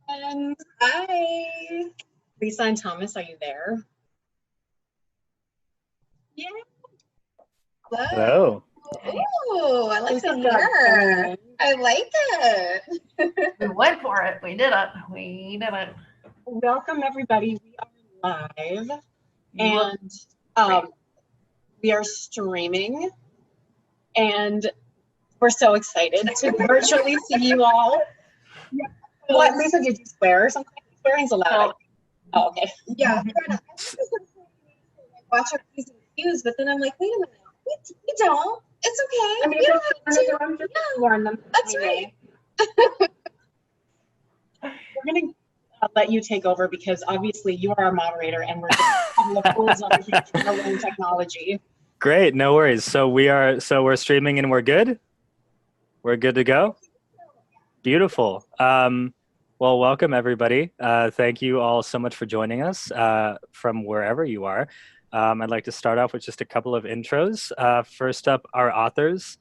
And hi, Lisa and Thomas, are you there? Yeah. Hello. Oh, I like the mirror. I like it. We went for it. We did it. Welcome, everybody. We are live, and we are streaming, and we're so excited to virtually see you all. Yeah. What, Lisa, did you swear or something? Swearing's allowed. Oh, okay. Yeah. Watch our P's and Q's, but then I'm like, wait a minute. We don't. It's okay. I mean, you don't have to warn them. That's right. We're going to let you take over because obviously you are our moderator and we're just having a full zone here to learn technology. Great, no worries. So we're streaming and we're good? We're good to go? Beautiful. Well, welcome everybody. Thank you all so much for joining us from wherever you are. I'd like to start off with just a couple of intros. First up, our authors.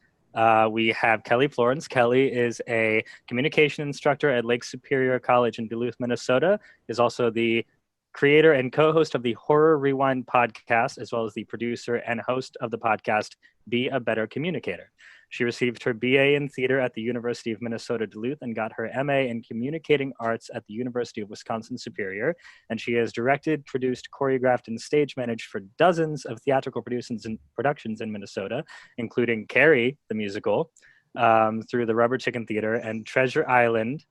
We have Kelly Florence. Kelly is a communication instructor at Lake Superior College in Duluth, Minnesota, is also the creator and co-host of the Horror Rewind podcast, as well as the producer and host of the podcast, Be a Better Communicator. She received her BA in theater at the University of Minnesota Duluth and got her MA in communicating arts at the University of Wisconsin Superior. And she has directed, produced, choreographed, and stage managed for dozens of theatrical productions in Minnesota, including Carrie, the musical, through the Rubber Chicken Theater, and Treasure Island.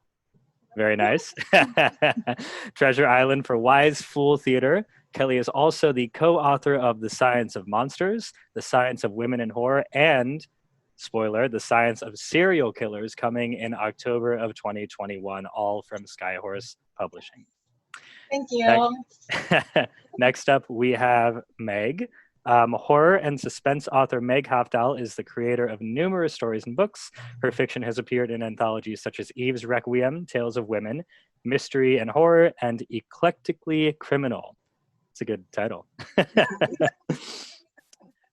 Very nice. Treasure Island for Wise Fool Theater. Kelly is also the co-author of The Science of Monsters, The Science of Women in Horror, and spoiler, The Science of Serial Killers, coming in October of 2021, all from Skyhorse Publishing. Thank you. Next up, we have Meg. Horror and suspense author Meg Hofdahl is the creator of numerous stories and books. Her fiction has appeared in anthologies such as Eve's Requiem, Tales of Women, Mystery and Horror, and Eclectically Criminal. It's a good title.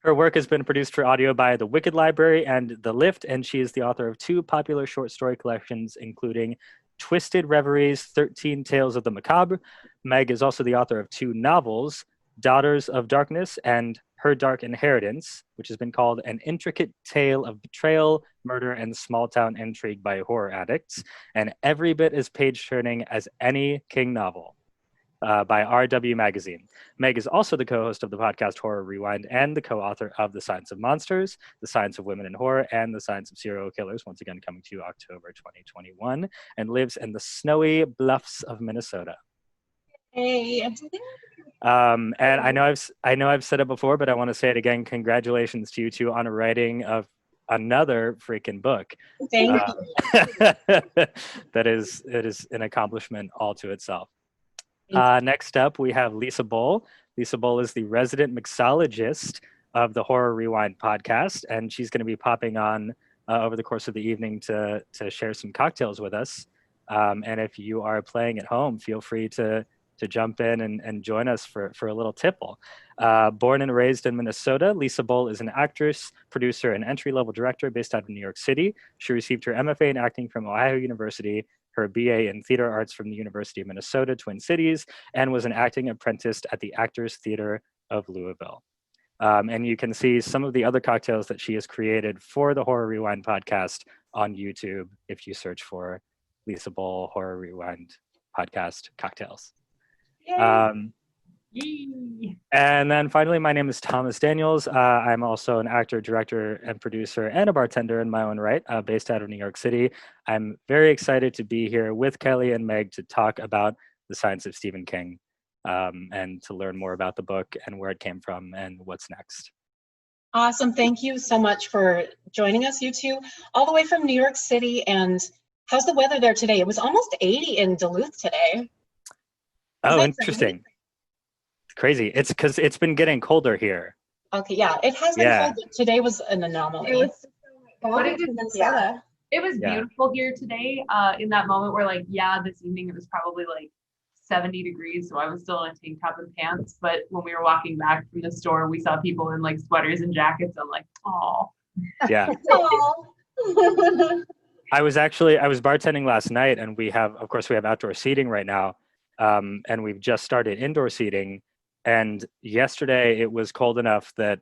Her work has been produced for audio by The Wicked Library and The Lift, and she is the author of 2 popular short story collections, including Twisted Reveries, 13 Tales of the Macabre. Meg is also the author of 2 novels, Daughters of Darkness and Her Dark Inheritance, which has been called an intricate tale of betrayal, murder, and small-town intrigue by horror addicts, and every bit as page-turning as any King novel. By RW Magazine. Meg is also the co-host of the podcast Horror Rewind and the co-author of The Science of Monsters, The Science of Women in Horror, and The Science of Serial Killers, once again coming to October 2021, and lives in the snowy bluffs of Minnesota. Hey. And I know I've said it before, but I want to say it again. Congratulations to you two on a writing of another freaking book. Thank you. It is an accomplishment all to itself. Next up, we have Lisa Bohl. Lisa Bohl is the resident mixologist of the Horror Rewind podcast, and she's going to be popping on over the course of the evening to share some cocktails with us. And if you are playing at home, feel free to jump in and join us for a little tipple. Born and raised in Minnesota, Lisa Bohl is an actress, producer, and entry-level director based out of New York City. She received her MFA in acting from Ohio University, her BA in theater arts from the University of Minnesota, Twin Cities, and was an acting apprentice at the Actors Theater of Louisville. And you can see some of the other cocktails that she has created for the Horror Rewind podcast on YouTube if you search for Lisa Bohl Horror Rewind podcast cocktails. And then finally, my name is Thomas Daniels. I'm also an actor, director, and producer, and a bartender in my own right, based out of New York City. I'm very excited to be here with Kelly and Meg to talk about The Science of Stephen King, and to learn more about the book and where it came from and what's next. Awesome. Thank you so much for joining us, you two, all the way from New York City. And how's the weather there today? It was almost 80 in Duluth today. Oh, interesting. Crazy. It's because it's been getting colder here. Okay, yeah, it has been cold. Today was an anomaly. It was beautiful here today. In that moment where this evening it was probably 70 degrees, so I was still in a tank top and pants. But when we were walking back from the store, we saw people in sweaters and jackets. I'm like, oh. Yeah. I was bartending last night, and of course we have outdoor seating right now, and we've just started indoor seating. And yesterday it was cold enough that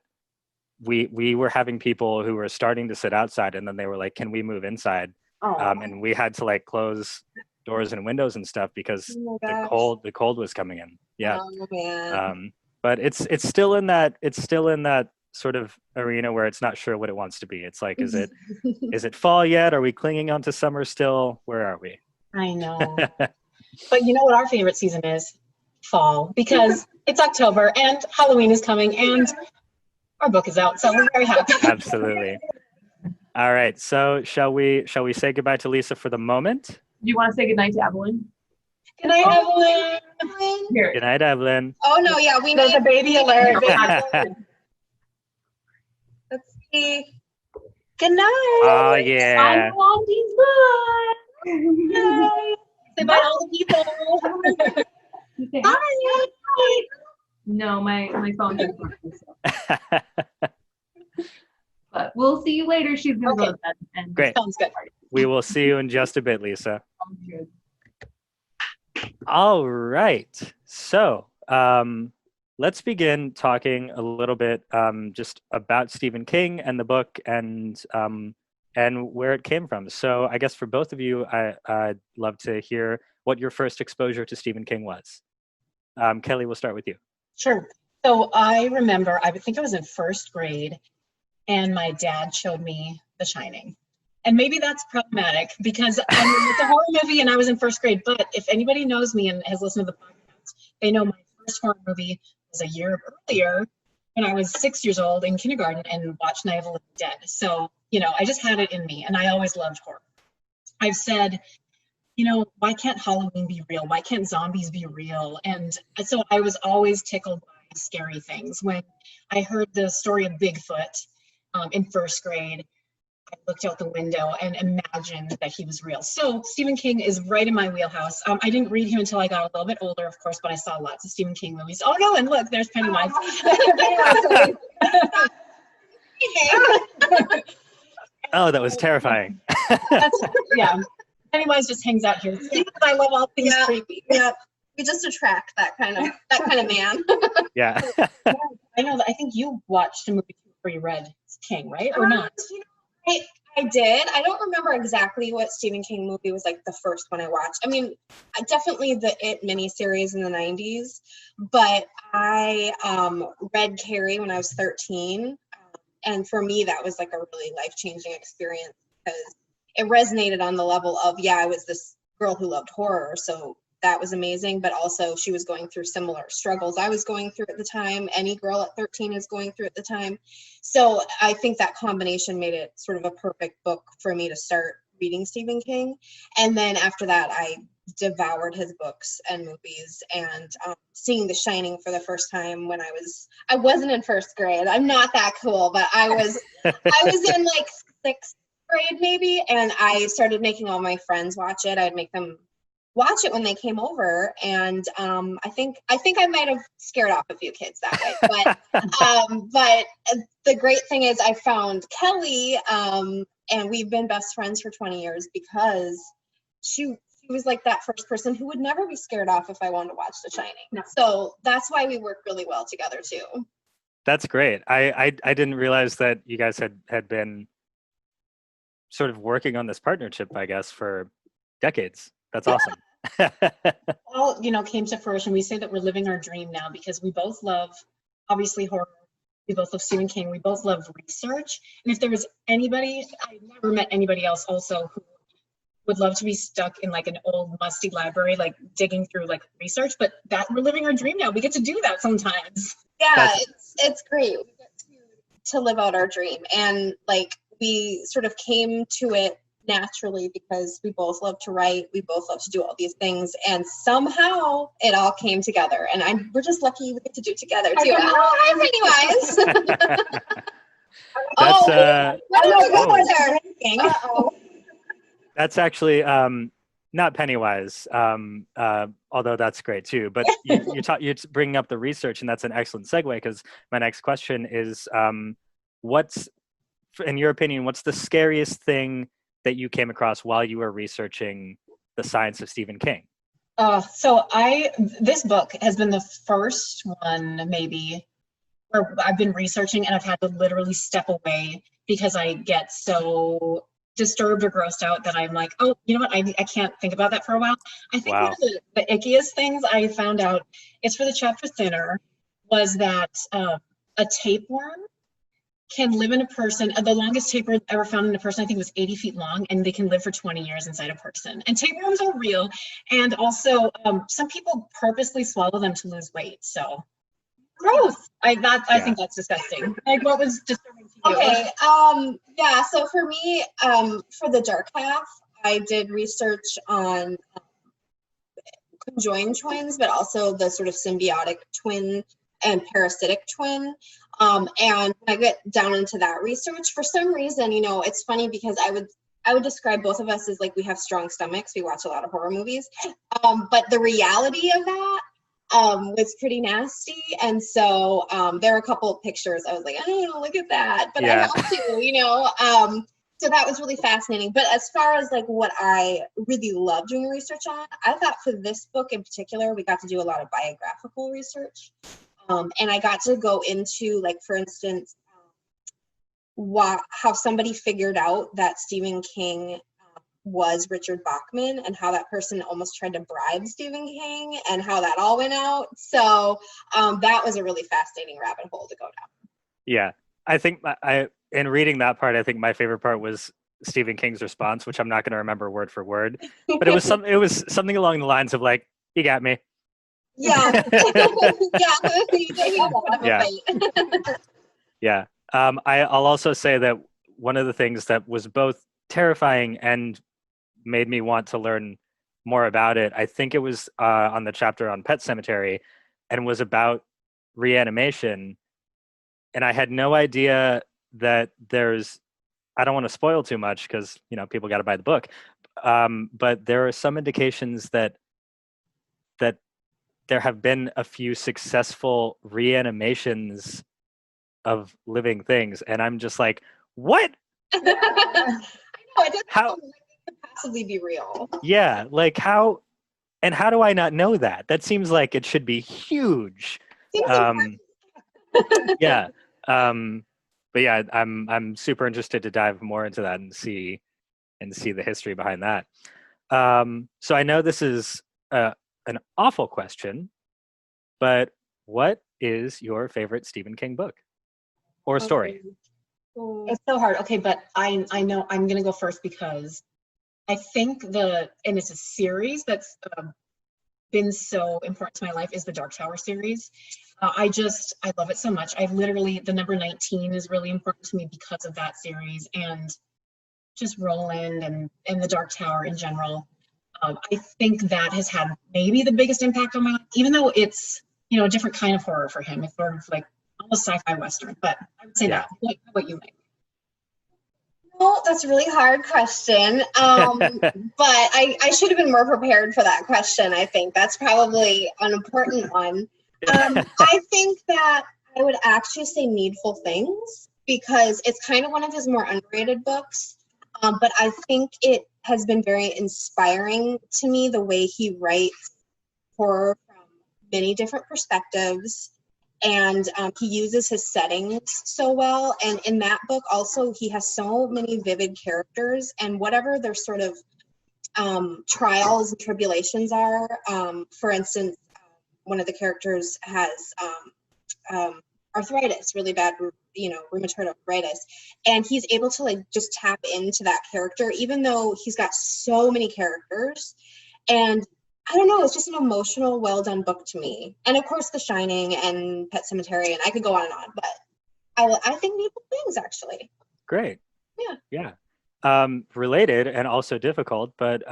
we were having people who were starting to sit outside, and then they were like, "Can we move inside?" And we had to like close doors and windows and stuff because Oh my the gosh. cold was coming in. Yeah. Oh man. But it's still in that sort of arena where it's not sure what it wants to be. It's like, is it fall yet? Are we clinging on to summer still? Where are we? I know. But you know what our favorite season is? Fall, because it's October and Halloween is coming and our book is out, so we're very happy. Absolutely. All right. So shall we say goodbye to Lisa for the moment? Do you want to say goodnight to Evelyn? Good night, Evelyn. Here. Good night, Evelyn. Oh no, yeah, we There's need a baby alert. Let's see. Good night. Oh yeah. I'm Blondie's Bye. Say bye to all the people. book. Bye. No, my phone is working. So. But we'll see you later. She's gonna go to bed. And Great. Sounds good. We will see you in just a bit, Lisa. Sounds good. All right. So let's begin talking a little bit just about Stephen King and the book and where it came from. So I guess for both of you, I'd love to hear what your first exposure to Stephen King was. Kelly, we'll start with you. Sure. So I remember, I would think I was in first grade, and my dad showed me The Shining. And maybe that's problematic because it's a horror movie and I was in first grade. But if anybody knows me and has listened to the podcast, they know my first horror movie was a year earlier when I was 6 years old in kindergarten and watched Night of the Living Dead. So, I just had it in me and I always loved horror. I've said, why can't Halloween be real? Why can't zombies be real? And so I was always tickled by scary things. When I heard the story of Bigfoot in first grade, I looked out the window and imagined that he was real. So Stephen King is right in my wheelhouse. I didn't read him until I got a little bit older, of course, but I saw lots of Stephen King movies. Oh no, and look, there's Pennywise. Oh, that was terrifying. Yeah. Pennywise just hangs out here. I love all things creepy. Yeah. We just attract that kind of man. Yeah. I know that I think you watched a movie before you read King, right? Or not? I did. I don't remember exactly what Stephen King movie was like the first one I watched. I mean, definitely the It miniseries in the 90s, but I read Carrie when I was 13. And for me, that was like a really life-changing experience because it resonated on the level of, I was this girl who loved horror. So that was amazing, but also she was going through similar struggles I was going through at the time. Any girl at 13 is going through at the time. So I think that combination made it sort of a perfect book for me to start reading Stephen King. And then after that, I devoured his books and movies, and seeing The Shining for the first time when I wasn't in first grade. I'm not that cool, but I was in like sixth grade maybe, and I started making all my friends watch it. I'd make them watch it when they came over, and I think I might have scared off a few kids that way. But the great thing is I found Kelly, and we've been best friends for 20 years because she was like that first person who would never be scared off if I wanted to watch The Shining. No. So that's why we work really well together too. That's great. I didn't realize that you guys had been sort of working on this partnership, I guess, for decades. That's awesome. All came to fruition. We say that we're living our dream now because we both love, obviously, horror. We both love Stephen King. We both love research. And if there was anybody, I never met anybody else also who would love to be stuck in like an old musty library, like digging through like research. But that we're living our dream now. We get to do that sometimes. Yeah, it's great. We get to live out our dream, and like we sort of came to it naturally because we both love to write, we both love to do all these things, and somehow it all came together, and we're just lucky we get to do it together too. Hi, Pennywise. That's actually not Pennywise, although that's great too. But you're bringing up the research, and that's an excellent segue because my next question is, what's, in your opinion, what's the scariest thing that you came across while you were researching the science of Stephen King? This book has been the first one maybe where I've been researching and I've had to literally step away because I get so disturbed or grossed out that I'm like, oh, you know what? I can't think about that for a while. I think one of the ickiest things I found out is for the chapter Thinner was that a tapeworm can live in a person. The longest tapeworm ever found in a person, I think, was 80 feet long, and they can live for 20 years inside a person. And tapeworms are real. And also, some people purposely swallow them to lose weight. So gross. I think that's disgusting. Like, what was disturbing to you? Okay. Yeah. So for me, for the dark half, I did research on conjoined twins, but also the sort of symbiotic twin and parasitic twin. And when I get down into that research, for some reason, you know, it's funny because I would describe both of us as like we have strong stomachs. We watch a lot of horror movies. But the reality of that was pretty nasty. And so there are a couple of pictures I was like, oh, look at that. But I have to, you know. So that was really fascinating. But as far as like what I really love doing research on, I thought for this book in particular, we got to do a lot of biographical research. And I got to go into, like, for instance, how somebody figured out that Stephen King was Richard Bachman and how that person almost tried to bribe Stephen King and how that all went out. So that was a really fascinating rabbit hole to go down. Yeah, I think in reading that part, I think my favorite part was Stephen King's response, which I'm not going to remember word for word, but it was something along the lines of like, "You got me." Yeah. Yeah. I'll also say that one of the things that was both terrifying and made me want to learn more about it, I think it was on the chapter on Pet Sematary, and was about reanimation. And I had no idea that I don't want to spoil too much because, you know, people got to buy the book. But there are some indications that there have been a few successful reanimations of living things. And I'm just like, what? I know, it doesn't How? possibly be real. Yeah, like how, and how do I not know that? That seems like it should be huge. Yeah. But yeah, I'm super interested to dive more into that and see the history behind that. So I know this is an awful question, but what is your favorite Stephen King book or story? It's so hard. Okay, but I know I'm gonna go first because I think and it's a series that's been so important to my life is the Dark Tower series. I love it so much. The number 19 is really important to me because of that series and just Roland and the Dark Tower in general. I think that has had maybe the biggest impact on my life, even though it's, you know, a different kind of horror for him. It's sort of like almost sci-fi Western, but I would say that. What you think? Well, that's a really hard question. But I should have been more prepared for that question. I think that's probably an important one. I think that I would actually say Needful Things because it's kind of one of his more underrated books. But I think it has been very inspiring to me the way he writes horror from many different perspectives. And he uses his settings so well. And in that book also, he has so many vivid characters and whatever their sort of trials and tribulations are. For instance, one of the characters has arthritis, really bad, you know, rheumatoid arthritis. And he's able to like just tap into that character, even though he's got so many characters. And I don't know, it's just an emotional, well-done book to me. And of course, The Shining and Pet Sematary, and I could go on and on, but I think Needful Things, actually. Great. Yeah. Yeah. Related and also difficult, but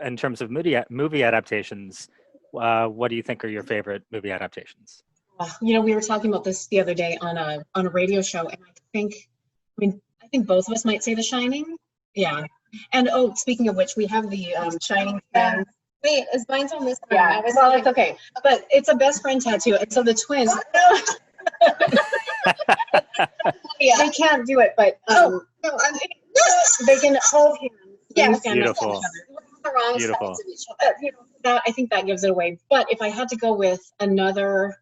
in terms of movie adaptations, what do you think are your favorite movie adaptations? You know, we were talking about this the other day on a radio show, and I think both of us might say The Shining. Yeah. And speaking of which, we have the Shining fan. Wait, is mine on this? Yeah, well, it's okay. But it's a best friend tattoo, and so the twins. Yeah. They can't do it, but no, They can hold hands. Yes. Stand next to Beautiful. each other. The wrong Beautiful. sides of each other. That, I think that gives it away. But if I had to go with another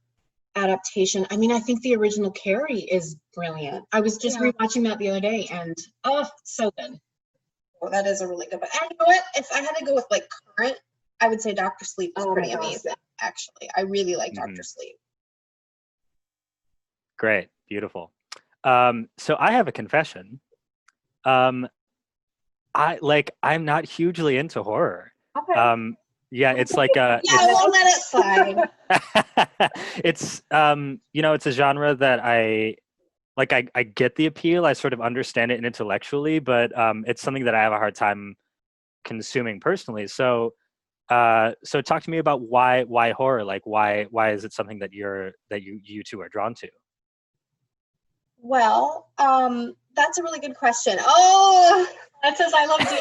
adaptation, I mean, I think the original Carrie is brilliant. I was just rewatching that the other day, and so good. Well, that is a really good one. And you know what? If I had to go with like current, I would say Dr. Sleep is pretty amazing. Actually, I really like Dr. Sleep. Great, beautiful. So I have a confession. I'm not hugely into horror. Okay. Yeah, it's like Yeah, we'll let it slide. it's it's a genre that I get the appeal. I sort of understand it intellectually, but it's something that I have a hard time consuming personally. So talk to me about why horror? Like why is it something that you two are drawn to? Well, that's a really good question. Oh, That says I love you.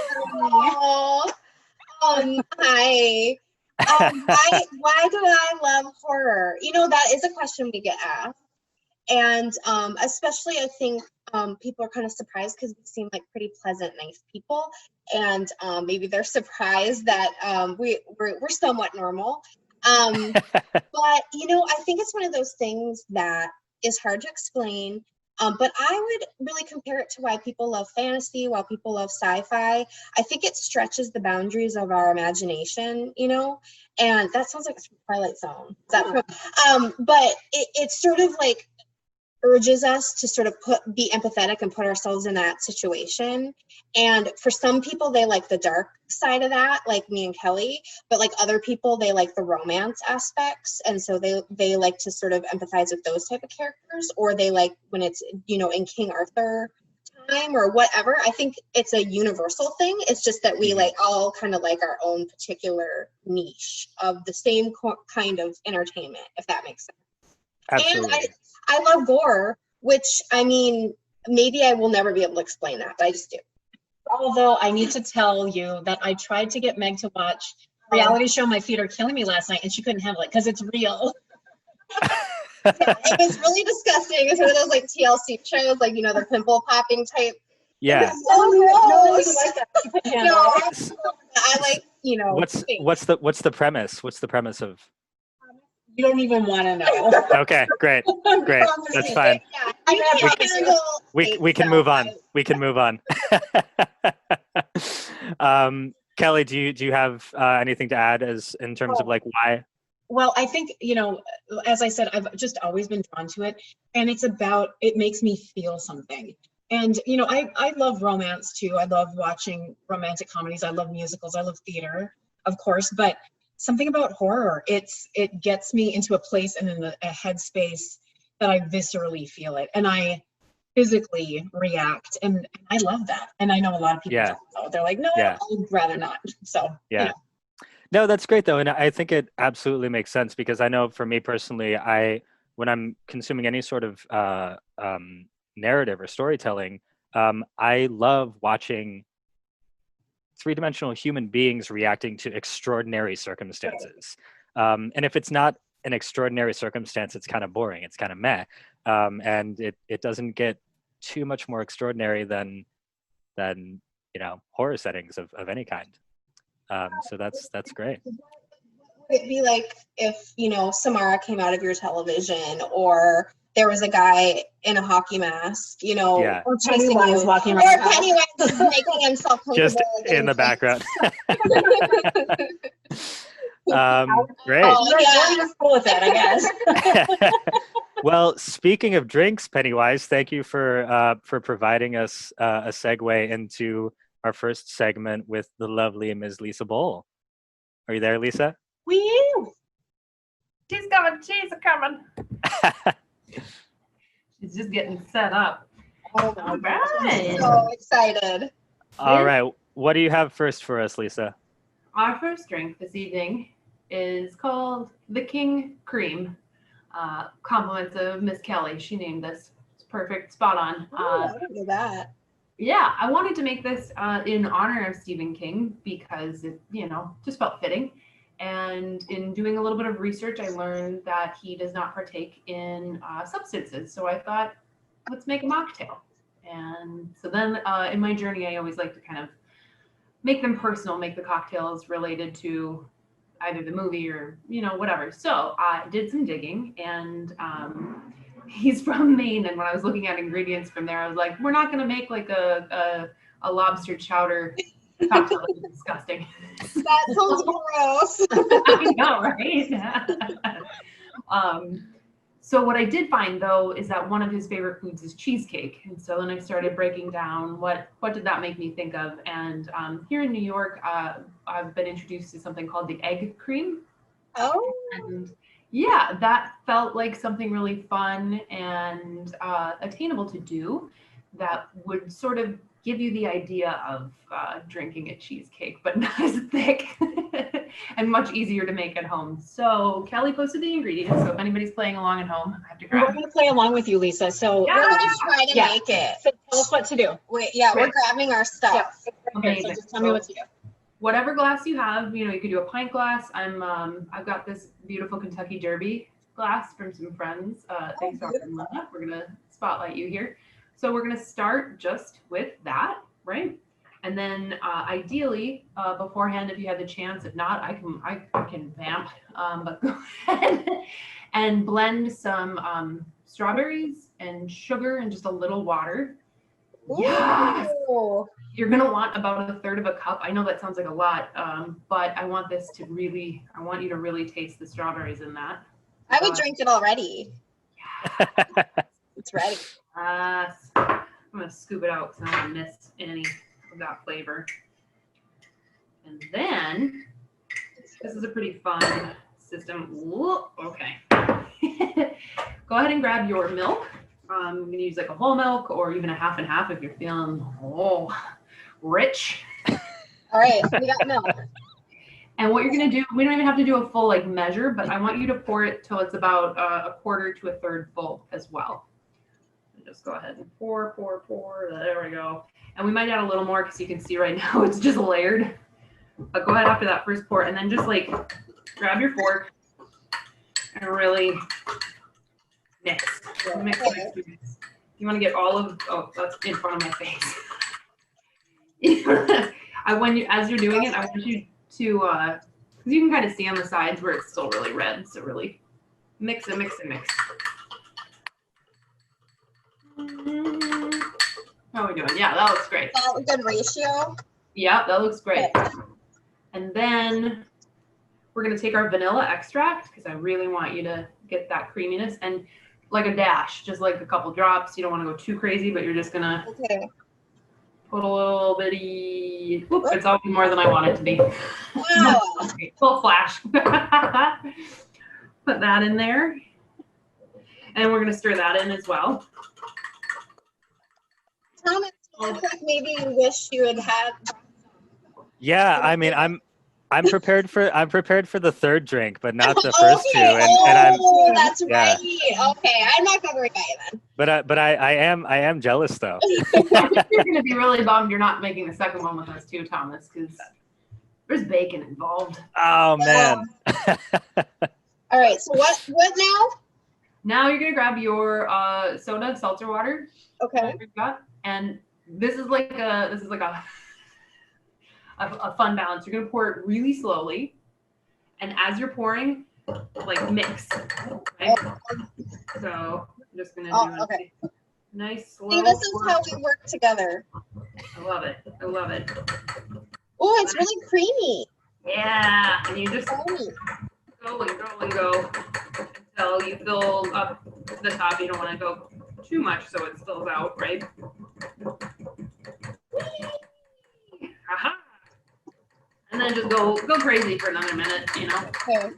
oh, hi. Why do I love horror? You know, that is a question we get asked. And especially I think people are kind of surprised because we seem like pretty pleasant, nice people. And maybe they're surprised that we're somewhat normal. But, you know, I think it's one of those things that is hard to explain. But I would really compare it to why people love fantasy, why people love sci-fi. I think it stretches the boundaries of our imagination, you know, and that sounds like it's from Twilight Zone. Is that from, but it's sort of like urges us to sort of be empathetic and put ourselves in that situation. And for some people, they like the dark side of that, like me and Kelly, but like other people, they like the romance aspects. And so they like to sort of empathize with those type of characters, or they like when it's, you know, in King Arthur time or whatever. I think it's a universal thing. It's just that we like all kind of like our own particular niche of the same kind of entertainment, if that makes sense. Absolutely. And I love gore, which, I mean, maybe I will never be able to explain that, but I just do. Although I need to tell you that I tried to get Meg to watch a reality show My Feet Are Killing Me last night, and she couldn't handle it because it's real. Yeah, it was really disgusting. It's one of those like TLC shows, like, you know, the pimple popping type. Yeah. It's so gross. Like that. She couldn't handle No, it. I like, you know. What's the premise? What's the premise of? You don't even want to know. Okay, great. That's fine. Yeah, We can move on. We can move on. Kelly, do you have anything to add as in terms of like why? Well, I think, you know, as I said, I've just always been drawn to it, and it makes me feel something. And, you know, I love romance too. I love watching romantic comedies. I love musicals. I love theater, of course, but something about horror, it gets me into a place and in a headspace that I viscerally feel it, and I physically react, and I love that. And I know a lot of people don't know. They're like, no, I'd rather not. So yeah. You know. No, that's great though, and I think it absolutely makes sense because I know for me personally, when I'm consuming any sort of narrative or storytelling, I love watching three-dimensional human beings reacting to extraordinary circumstances. And if it's not an extraordinary circumstance, it's kind of boring. It's kind of meh, and it doesn't get too much more extraordinary than you know, horror settings of any kind. So that's great. Would it be like if, you know, Samara came out of your television, or there was a guy in a hockey mask, you know, or Pennywise walking around, or Pennywise is making himself just in the background. Great. We're just cool with that, I guess. Well, speaking of drinks, Pennywise, thank you for providing us a segue into our first segment with the lovely Ms. Lisa Bowl. Are you there, Lisa? Woo! She's coming. She's coming. She's just getting set up. Oh my All God. right. I'm so excited. All right. What do you have first for us, Lisa? Our first drink this evening is called the King Cream. Compliments of Miss Kelly. She named this. It's perfect. Spot on. I didn't do that. Yeah, I wanted to make this in honor of Stephen King because it, you know, just felt fitting. And in doing a little bit of research, I learned that he does not partake in substances. So I thought, let's make a mocktail. And so then in my journey, I always like to kind of make them personal, make the cocktails related to either the movie or, you know, whatever. So I did some digging, and he's from Maine. And when I was looking at ingredients from there, I was like, we're not going to make like a lobster chowder cocktail. That's disgusting. That sounds gross. I know, right? So what I did find, though, is that one of his favorite foods is cheesecake. And so then I started breaking down what did that make me think of. And here in New York, I've been introduced to something called the egg cream. Oh. And yeah, that felt like something really fun and attainable to do that would sort of give you the idea of drinking a cheesecake, but not as thick and much easier to make at home. So Kelly posted the ingredients. So if anybody's playing along at home, I have to We're grab. going to play along with you, Lisa. So Yeah. We're gonna try to Yeah. make it. so tell us what to do. Wait, yeah, we're Great. grabbing our stuff. So Amazing. just tell me what to do. Whatever glass you have, you know, you could do a pint glass. I've got this beautiful Kentucky Derby glass from some friends. Thanks, Dr. Linda. We're gonna spotlight you here. So we're gonna start just with that, right? And then ideally, beforehand, if you have the chance, if not, I can vamp, but go ahead and blend some strawberries and sugar and just a little water. Yes. Ooh. You're gonna want about 1/3 of a cup. I know that sounds like a lot, but I want this to really, I want you to really taste the strawberries in that. I would drink it already. It's ready. Yes. I'm gonna scoop it out because I don't want to miss any of that flavor. And then, this is a pretty fun system. Whoa, okay. Go ahead and grab your milk. I'm gonna use like a whole milk or even a half and half if you're feeling rich. All right, we got milk. And what you're gonna do, we don't even have to do a full like measure, but I want you to pour it till it's about 1/4 to 1/3 full as well. Just go ahead and pour. There we go. And we might add a little more because you can see right now it's just layered. But go ahead after that first pour and then just like grab your fork and really mix. Mix. You want to get all of, oh, that's in front of my face. As you're doing it, I want you to, because you can kind of see on the sides where it's still really red. So really mix and mix and mix. How are we doing? Yeah, that looks great. A good ratio. Yeah, that looks great. And then we're going to take our vanilla extract because I really want you to get that creaminess and like a dash, just like a couple drops. You don't want to go too crazy, but you're just going to put a little bitty, whoop, it's always more than I want it to be. Wow. Okay, full flash. Put that in there. And we're going to stir that in as well. Thomas, you look like maybe you wish you had had. Yeah, I mean, I'm prepared for the third drink, but not the first two. And I'm That's yeah. right. Okay, I'm not gonna regret it then. But I am jealous though. I think you're going to be really bummed you're not making the second one with us too, Thomas, because there's bacon involved. Oh man. All right, so what now? Now you're going to grab your soda, seltzer water. Okay. We've got, and this is like a fun balance. You're going to pour it really slowly, and as you're pouring, like mix. Okay? So I'm just going to do a nice slow. See, this is pour. how we work together. I love it. I love it. Oh, it's really creamy. Yeah, and you just Creamy. go until you fill up the top. You don't want to go too much so it spills out, right? Aha! And then just go crazy for another minute, you know. Okay.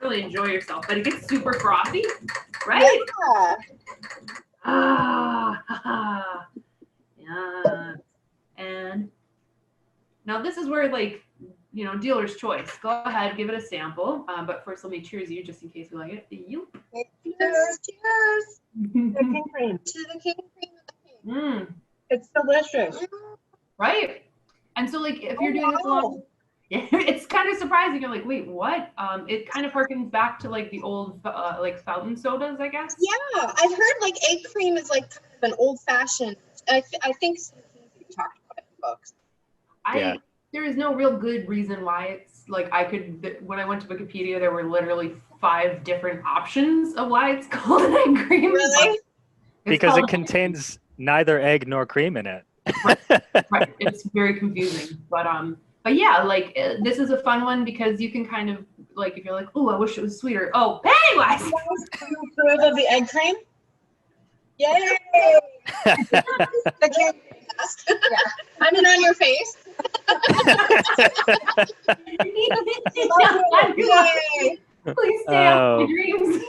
Really enjoy yourself. But it gets super frothy, right? Yeah. Yeah. And now this is where, like, you know, dealer's choice. Go ahead, give it a sample. But first, let me cheers you just in case you like it. You. Cheers. Cheers. The king cream. To the king cream. It's delicious. Right. And so, like, if you're doing this along, Yeah, it's kind of surprising. You're like, wait, what? It kind of harkens back to like the old like fountain sodas, I guess. Yeah, I've heard like egg cream is like kind of an old fashioned. I think we talked about it in books. Yeah. There is no real good reason why it's like when I went to Wikipedia, there were literally 5 different options of why it's called an egg cream. Really? Because it contains neither egg nor cream in it. Right. It's very confusing, but yeah, like this is a fun one because you can kind of like if you're like, oh, I wish it was sweeter. Oh, Pennywise! You approve of the egg cream? Yay! The kid asked. Yeah. I mean, on your face. Yay! Please stay out of my dreams.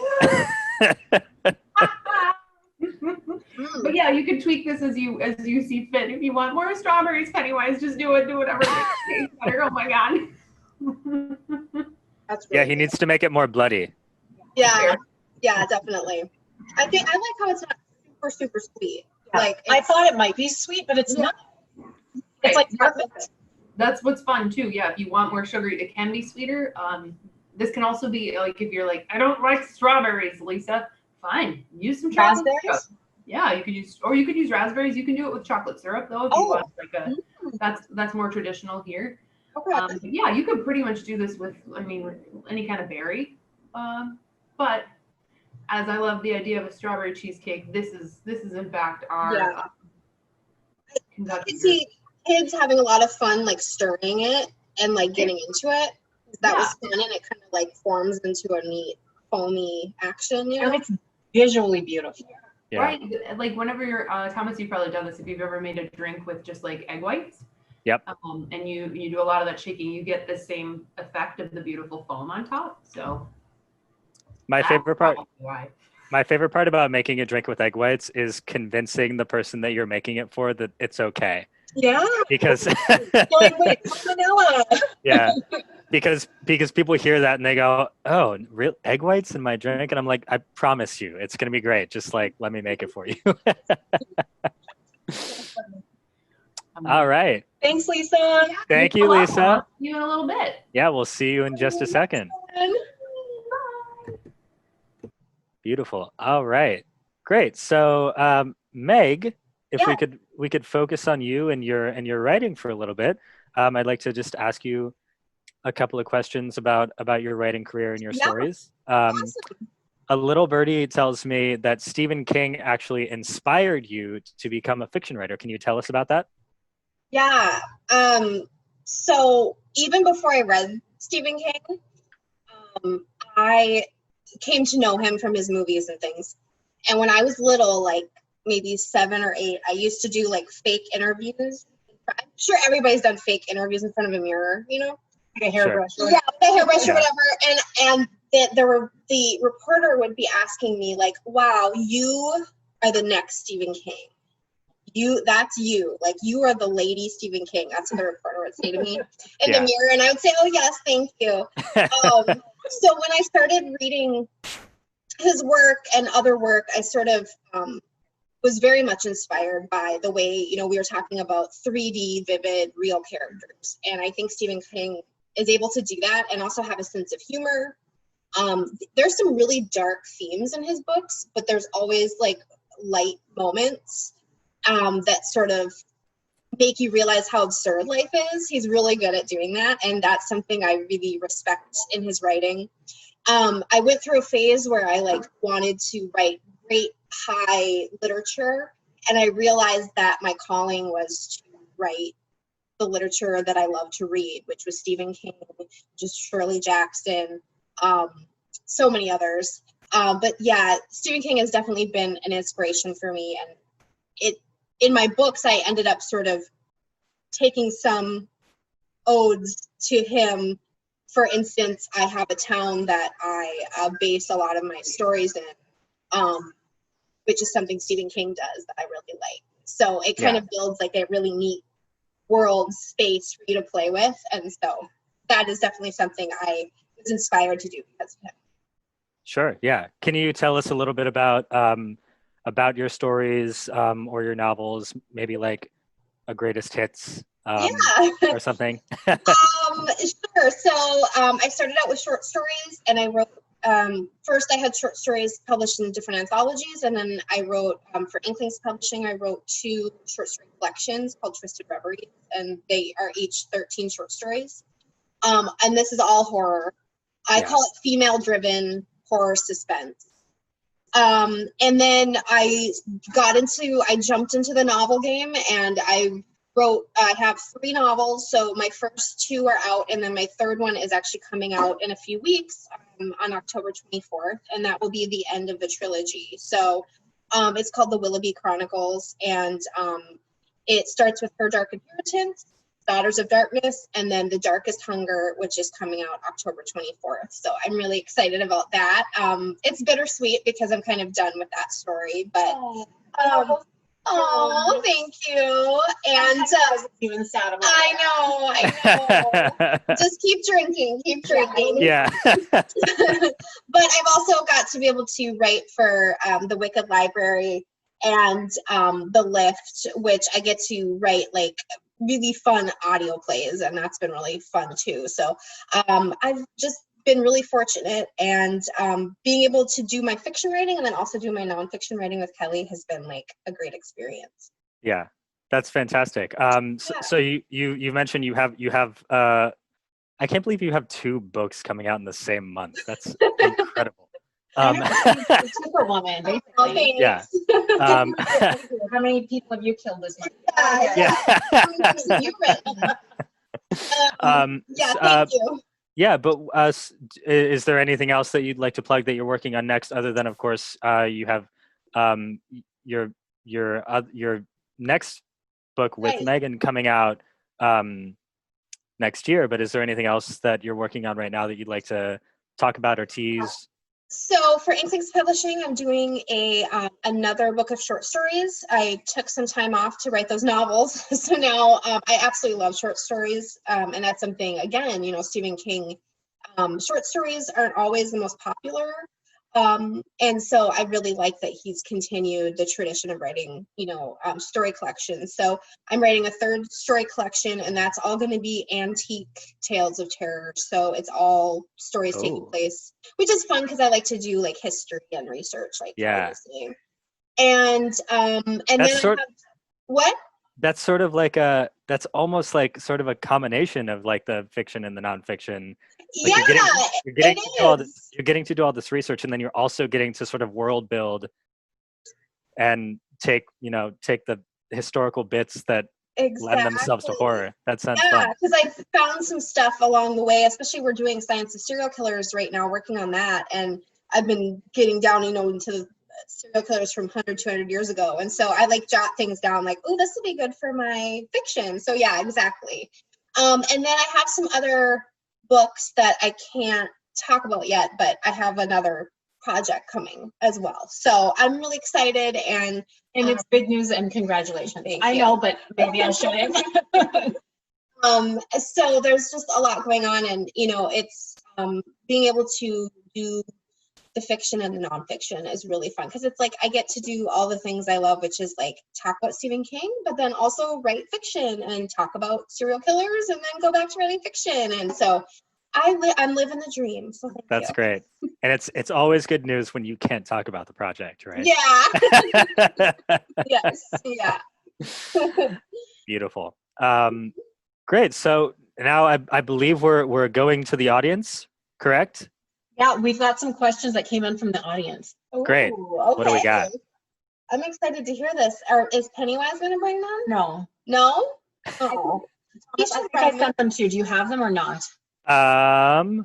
But yeah, you can tweak this as you see fit. If you want more strawberries, Pennywise, just do it. Do whatever makes it better. Oh my god. That's Yeah, really he needs to make it more bloody. Yeah, yeah, definitely. I like how it's not super sweet. Yeah. Like I thought it might be sweet, but it's not. It's like perfect. That's what's fun too. Yeah, if you want more sugary, it can be sweeter. This can also be like if you're like, I don't like strawberries, Lisa. Fine, use some chocolate syrup. Yeah, you could use raspberries. You can do it with chocolate syrup though if you want like that's more traditional here. Okay. Yeah, you could pretty much do this with any kind of berry. But as I love the idea of a strawberry cheesecake, this is in fact our I can see kids having a lot of fun like stirring it and like getting into it. That was fun, and it kind of like forms into a neat foamy action. You know, And it's visually beautiful. Yeah. Right, like whenever you're Thomas, you've probably done this if you've ever made a drink with just like egg whites. Yep. And you do a lot of that shaking, you get the same effect of the beautiful foam on top. So My favorite part about making a drink with egg whites is convincing the person that you're making it for that it's okay. yeah. Because Like, wait, vanilla. yeah, because people hear that and they go, "Oh, real egg whites in my drink," and I'm like, "I promise you, it's gonna be great. Just like let me make it for you." All right. Thanks, Lisa. Thank you, Lisa. See you in a little bit. Yeah, we'll see you in just a second. Beautiful. All right. Great. So, Meg, if we could focus on you and your writing for a little bit. I'd like to just ask you a couple of questions about your writing career and your stories. Awesome. A little birdie tells me that Stephen King actually inspired you to become a fiction writer. Can you tell us about that? Yeah. So even before I read Stephen King, I came to know him from his movies and things. And when I was little, like maybe 7 or 8, I used to do like fake interviews. I'm sure everybody's done fake interviews in front of a mirror, you know? Like a hairbrush. Sure. Yeah, a hairbrush or whatever. And the reporter would be asking me like, wow, you are the next Stephen King. That's you. Like, you are the lady Stephen King. That's what the reporter would say to me in the mirror. And I would say, oh, yes, thank you. So when I started reading his work and other work, I sort of was very much inspired by the way, you know, we were talking about 3D, vivid, real characters. And I think Stephen King is able to do that and also have a sense of humor. There's some really dark themes in his books, but there's always like light moments that sort of make you realize how absurd life is. He's really good at doing that, and that's something I really respect in his writing. I went through a phase where I like wanted to write great high literature, and I realized that my calling was to write the literature that I love to read, which was Stephen King, just Shirley Jackson, so many others. But yeah, Stephen King has definitely been an inspiration for me, and in my books, I ended up sort of taking some odes to him. For instance, I have a town that I base a lot of my stories in, which is something Stephen King does that I really like. So it kind of builds like a really neat world space for you to play with. And so that is definitely something I was inspired to do because of him. Sure. Yeah. Can you tell us a little bit about your stories or your novels, maybe like a greatest hits or something? Sure. So I started out with short stories, and I wrote. First, I had short stories published in different anthologies, and then I wrote for Inklings Publishing. I wrote 2 short story collections called Twisted Reveries, and they are each 13 short stories. And this is all horror. I call it female-driven horror suspense. And then I jumped into the novel game, and I have 3 novels. So my first 2 are out, and then my 3rd one is actually coming out in a few weeks on October 24th, and that will be the end of the trilogy. So it's called the Willoughby Chronicles, and it starts with Her Dark Inheritance, Daughters of Darkness, and then The Darkest Hunger, which is coming out October 24th. So I'm really excited about that. It's bittersweet because I'm kind of done with that story, but thank you. And even sad about I know. Just keep drinking. Yeah. But I've also got to be able to write for the Wicked Library and the Lift, which I get to write like really fun audio plays, and that's been really fun too. So I've just been really fortunate, and being able to do my fiction writing and then also do my nonfiction writing with Kelly has been like a great experience. Yeah, that's fantastic. So you mentioned you have I can't believe you have 2 books coming out in the same month. That's incredible. Superwoman, basically. Yeah. How many people have you killed this month? Yeah. Thank you. Yeah, but is there anything else that you'd like to plug that you're working on next, other than, of course, you have your next book with Megan coming out next year? But is there anything else that you're working on right now that you'd like to talk about or tease? So for Inklings Publishing, I'm doing another book of short stories. I took some time off to write those novels. So now I absolutely love short stories. And that's something, again, Stephen King, short stories aren't always the most popular. And so I really like that he's continued the tradition of writing, story collections. So I'm writing a 3rd story collection, and that's all going to be antique tales of terror. So it's all stories taking place, which is fun because I like to do like history and research, like And then what? That's sort of like that's almost like sort of a combination of like the fiction and the nonfiction. Like you're getting to do all this research, and then you're also getting to sort of world build and take the historical bits that lend themselves to horror. That sounds fun. Because I found some stuff along the way, especially we're doing Science of Serial Killers right now, working on that, and I've been getting down, into the serial killers from 100, 200 years ago. And so I like jot things down like, oh, this will be good for my fiction. So yeah, exactly. And then I have some other books that I can't talk about yet, but I have another project coming as well. So I'm really excited, and it's big news, and congratulations. I know, but maybe I shouldn't. So there's just a lot going on, and it's being able to do the fiction and the nonfiction is really fun, because it's like I get to do all the things I love, which is like talk about Stephen King, but then also write fiction and talk about serial killers, and then go back to writing fiction. And so I'm living the dream. So that's great. And it's always good news when you can't talk about the project, right? Yeah. Yes. Yeah. Beautiful. Great. So now I believe we're going to the audience, correct? Yeah, we've got some questions that came in from the audience. Great. Ooh, okay. What do we got? I'm excited to hear this. Is Pennywise going to bring them? No. No? Oh. I think I sent them too. Do you have them or not? I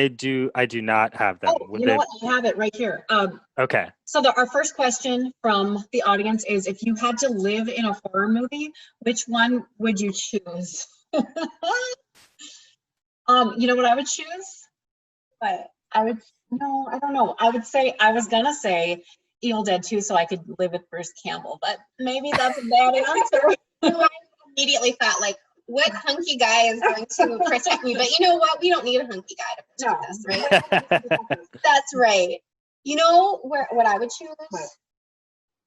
do not have them. Oh, you know what? I have it right here. Okay. So our first question from the audience is, if you had to live in a horror movie, which one would you choose? You know what I would choose? But I don't know. I was gonna say Evil Dead 2 so I could live with Bruce Campbell, but maybe that's a bad answer. I immediately thought, like, what hunky guy is going to protect me? But you know what? We don't need a hunky guy to protect us, right? That's right. You know what I would choose?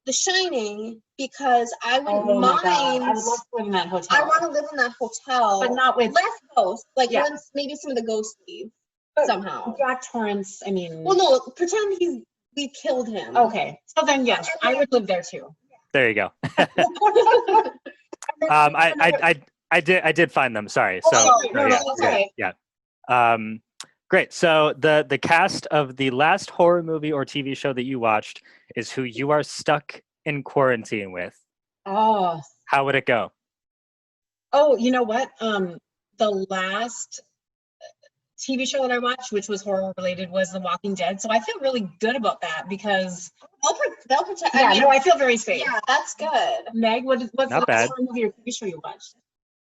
The Shining because I wouldn't Oh my God. mind. I would love to live in that hotel. I want to live in that hotel, But not with- less ghosts. Like Yeah. once maybe some of the ghosts leave But somehow. Jack Torrance, I mean. Well, no, pretend we killed him. Okay. So then, yes, I would live there too. There you go. I did find them. Sorry. So, Oh, so no, yeah, that's yeah, okay. yeah. Great. So the cast of the last horror movie or TV show that you watched is who you are stuck in quarantine with. Oh. How would it go? Oh, you know what? The last TV show that I watched, which was horror related, was The Walking Dead. So I feel really good about that because They'll protect. yeah, I mean, no, I feel very safe. yeah, that's good. Meg, what's the Not last bad. horror movie or TV show you watched?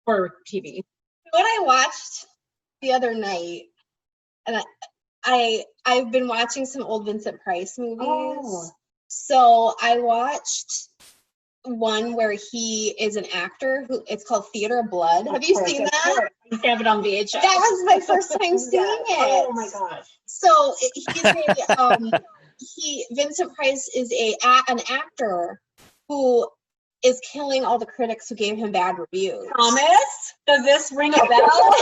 Or TV? What I watched the other night, and I've been watching some old Vincent Price movies. Oh. So I watched one where he is an actor who it's called Theater of Blood. Have you seen that? I have it on VHS. That was my first time seeing it. Oh my gosh. So Vincent Price is an actor who is killing all the critics who gave him bad reviews. Thomas, does this ring a bell?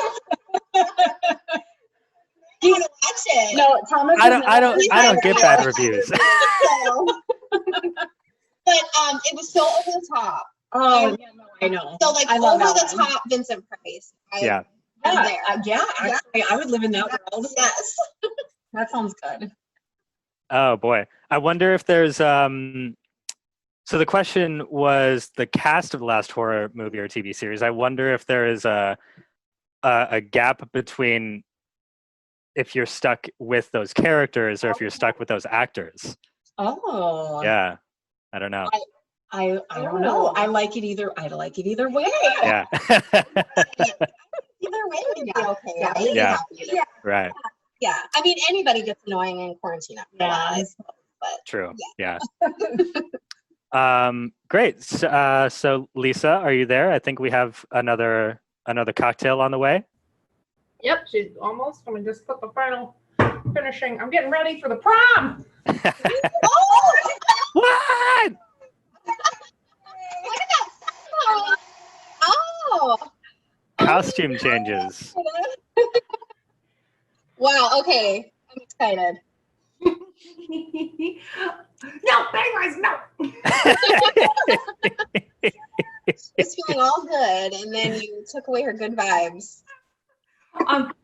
You need to watch it. No, Thomas. I don't get bad reviews. But it was so over the top. Oh, yeah, no, I know. So like I love over that the one. top Vincent Price. Yeah. I'm Yeah, there. yeah, actually, I would live in that world. Yes. That sounds good. Oh boy. I wonder if there's so the question was the cast of the last horror movie or TV series. I wonder if there is a gap between if you're stuck with those characters or if you're stuck with those actors. Oh. Yeah. I don't know. I don't know. I like it either way. Yeah. Either way would be okay. Yeah. Right? Yeah. Yeah. Right. Yeah. I mean, anybody gets annoying in quarantine. After Yeah. that, I suppose, but True. Yeah. Great. So Lisa, are you there? I think we have another cocktail on the way. Yep, she's almost. Let me just put the final finishing. I'm getting ready for the prom. What? Look at that. Oh. Costume changes. Wow. Okay. I'm excited. No, Pennywise, no. She's feeling all good, and then you took away her good vibes.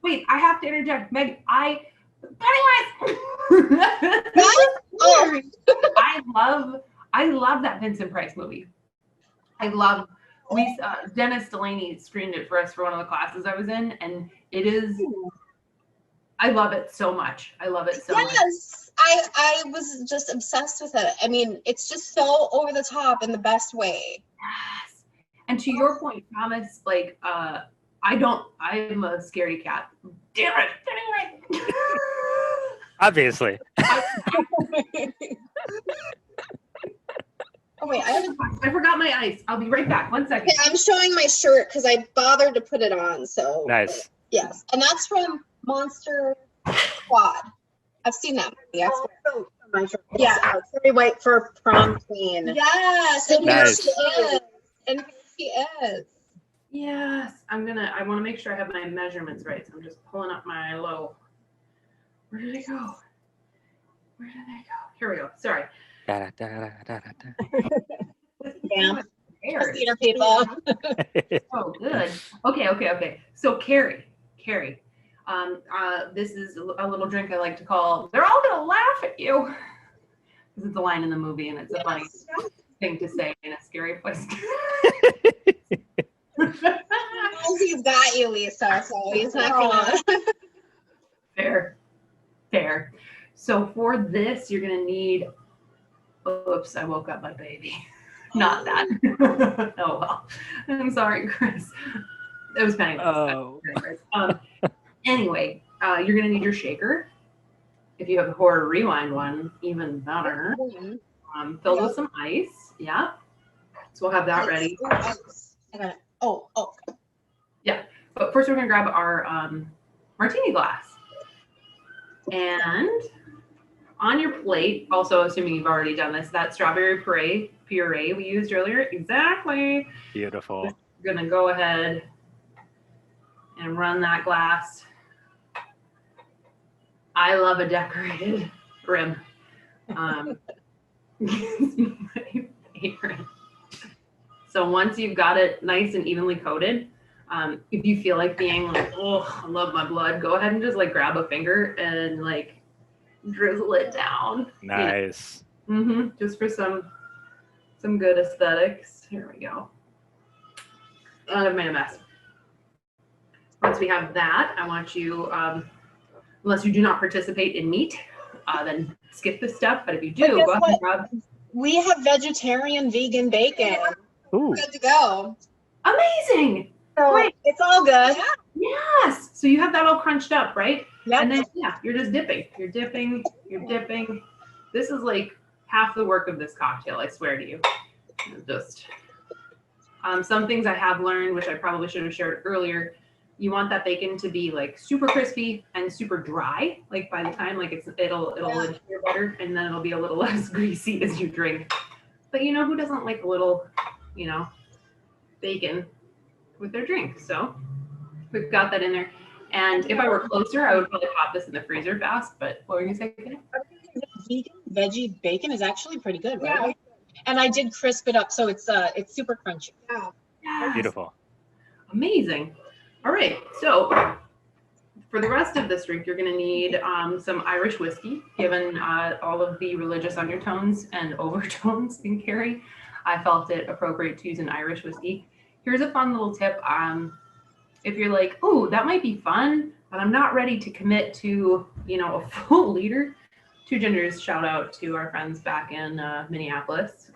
Wait, I have to interject, Meg. Pennywise. Oh. I love that Vincent Price movie. Dennis Delaney screened it for us for one of the classes I was in, and it is. I love it so much. I love it so much. Yes, I was just obsessed with it. I mean, it's just so over the top in the best way. Yes. And to your point, Thomas, like, I'm a scaredy cat. Damn it. Anyway. Obviously. Oh wait, I forgot my ice. I'll be right back. 1 second. okay, I'm showing my shirt because I bothered to put it on. So Nice. yes, and that's from Monster Squad. I've seen that movie. I swear. Yeah, Terry White for prom queen. Yes, and Nice. here she is. And here she is. Yes. I want to make sure I have my measurements right. So I'm just pulling up my low. Where did they go? Here we go. Sorry. Yeah. Theater people. Oh, good. Okay. So Carrie. This is a little drink I like to call "They're all gonna laugh at you," because it's a line in the movie and it's a funny thing to say in a scary place. He's got you, Lisa. So he's not gonna. Fair. So for this, you're gonna need. Oops! I woke up my baby. Not that. Oh well. I'm sorry, Chris. It was Pennywise. Oh. Anyway, you're gonna need your shaker. If you have a horror rewind one, even better. Filled with some ice. Yeah. So we'll have that ready. I got it. Oh. Yeah. But first we're gonna grab our martini glass. And On your plate, also assuming you've already done this, that strawberry puree we used earlier, exactly. Beautiful. Just gonna go ahead and run that glass. I love a decorated rim. It's my favorite. So once you've got it nice and evenly coated, if you feel like being like, oh, I love my blood, go ahead and just like grab a finger and like drizzle it down. Nice. Just for some good aesthetics. Here we go. I've made a mess. Once we have that, I want you, unless you do not participate in meat, then skip this step. But if you do, But guess go ahead and grab. We have vegetarian, vegan bacon. Ooh. Good to go. Amazing. So Great. it's all good. Yes. So you have that all crunched up, right? Yep. And then, yeah, you're just dipping. You're dipping. You're dipping. This is like half the work of this cocktail, I swear to you. Just some things I have learned, which I probably should have shared earlier. You want that bacon to be like super crispy and super dry. Like by the time like it'll adhere better, and then it'll be a little less greasy as you drink. But you know who doesn't like a little, bacon with their drink? So we've got that in there. And if I were closer, I would probably pop this in the freezer fast. But what were you saying? Vegan veggie bacon is actually pretty good, right? Yeah. And I did crisp it up, so it's super crunchy. Yeah. Yes. Beautiful. Amazing. All right. So for the rest of this drink, you're going to need some Irish whiskey, given all of the religious undertones and overtones in Carrie. I felt it appropriate to use an Irish whiskey. Here's a fun little tip. If you're like, oh, that might be fun, but I'm not ready to commit to, a full liter. Two Gingers, shout out to our friends back in Minneapolis.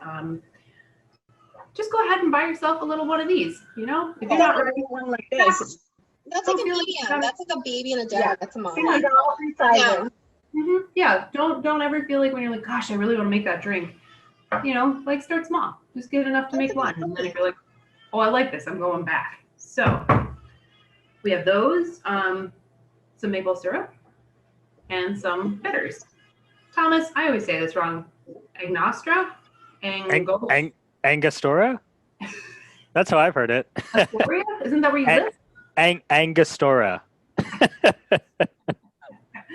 Just go ahead and buy yourself a little one of these, if you're not ready for one like this. That's like a medium. That's like a baby and a dad. Yeah. That's a mom. Yeah, all three sizes. Yeah, don't ever feel like when you're like, gosh, I really want to make that drink. Like start small. Just get enough to make one. And then if you're like, oh, I like this, I'm going back. So we have those, some maple syrup, and some bitters. Thomas, I always say this wrong. Agnostra? Angostura? That's how I've heard it. Astoria? Isn't that where you live? Angostura.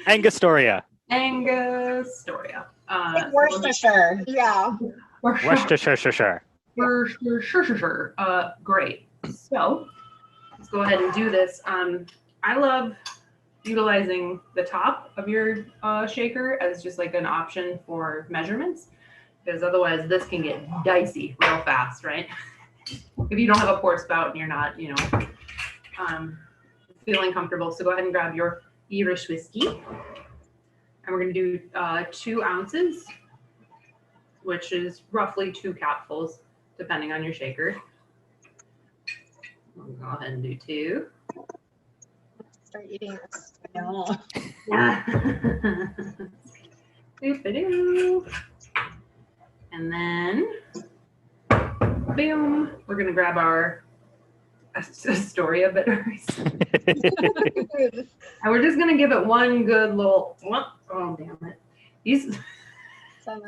Angostoria. Angostoria. Like Worcestershire. Yeah. Worcestershire. Worcestershire. Great. So let's go ahead and do this. I love utilizing the top of your shaker as just like an option for measurements, because otherwise this can get dicey real fast, right? If you don't have a pour spout and you're not, feeling comfortable. So go ahead and grab your Irish whiskey. And we're going to do 2 ounces, which is roughly 2 capfuls, depending on your shaker. We'll go ahead and do 2. Start eating this. And then, boom, we're going to grab our Astoria bitters. And we're just going to give it one good little, oh, damn it. These,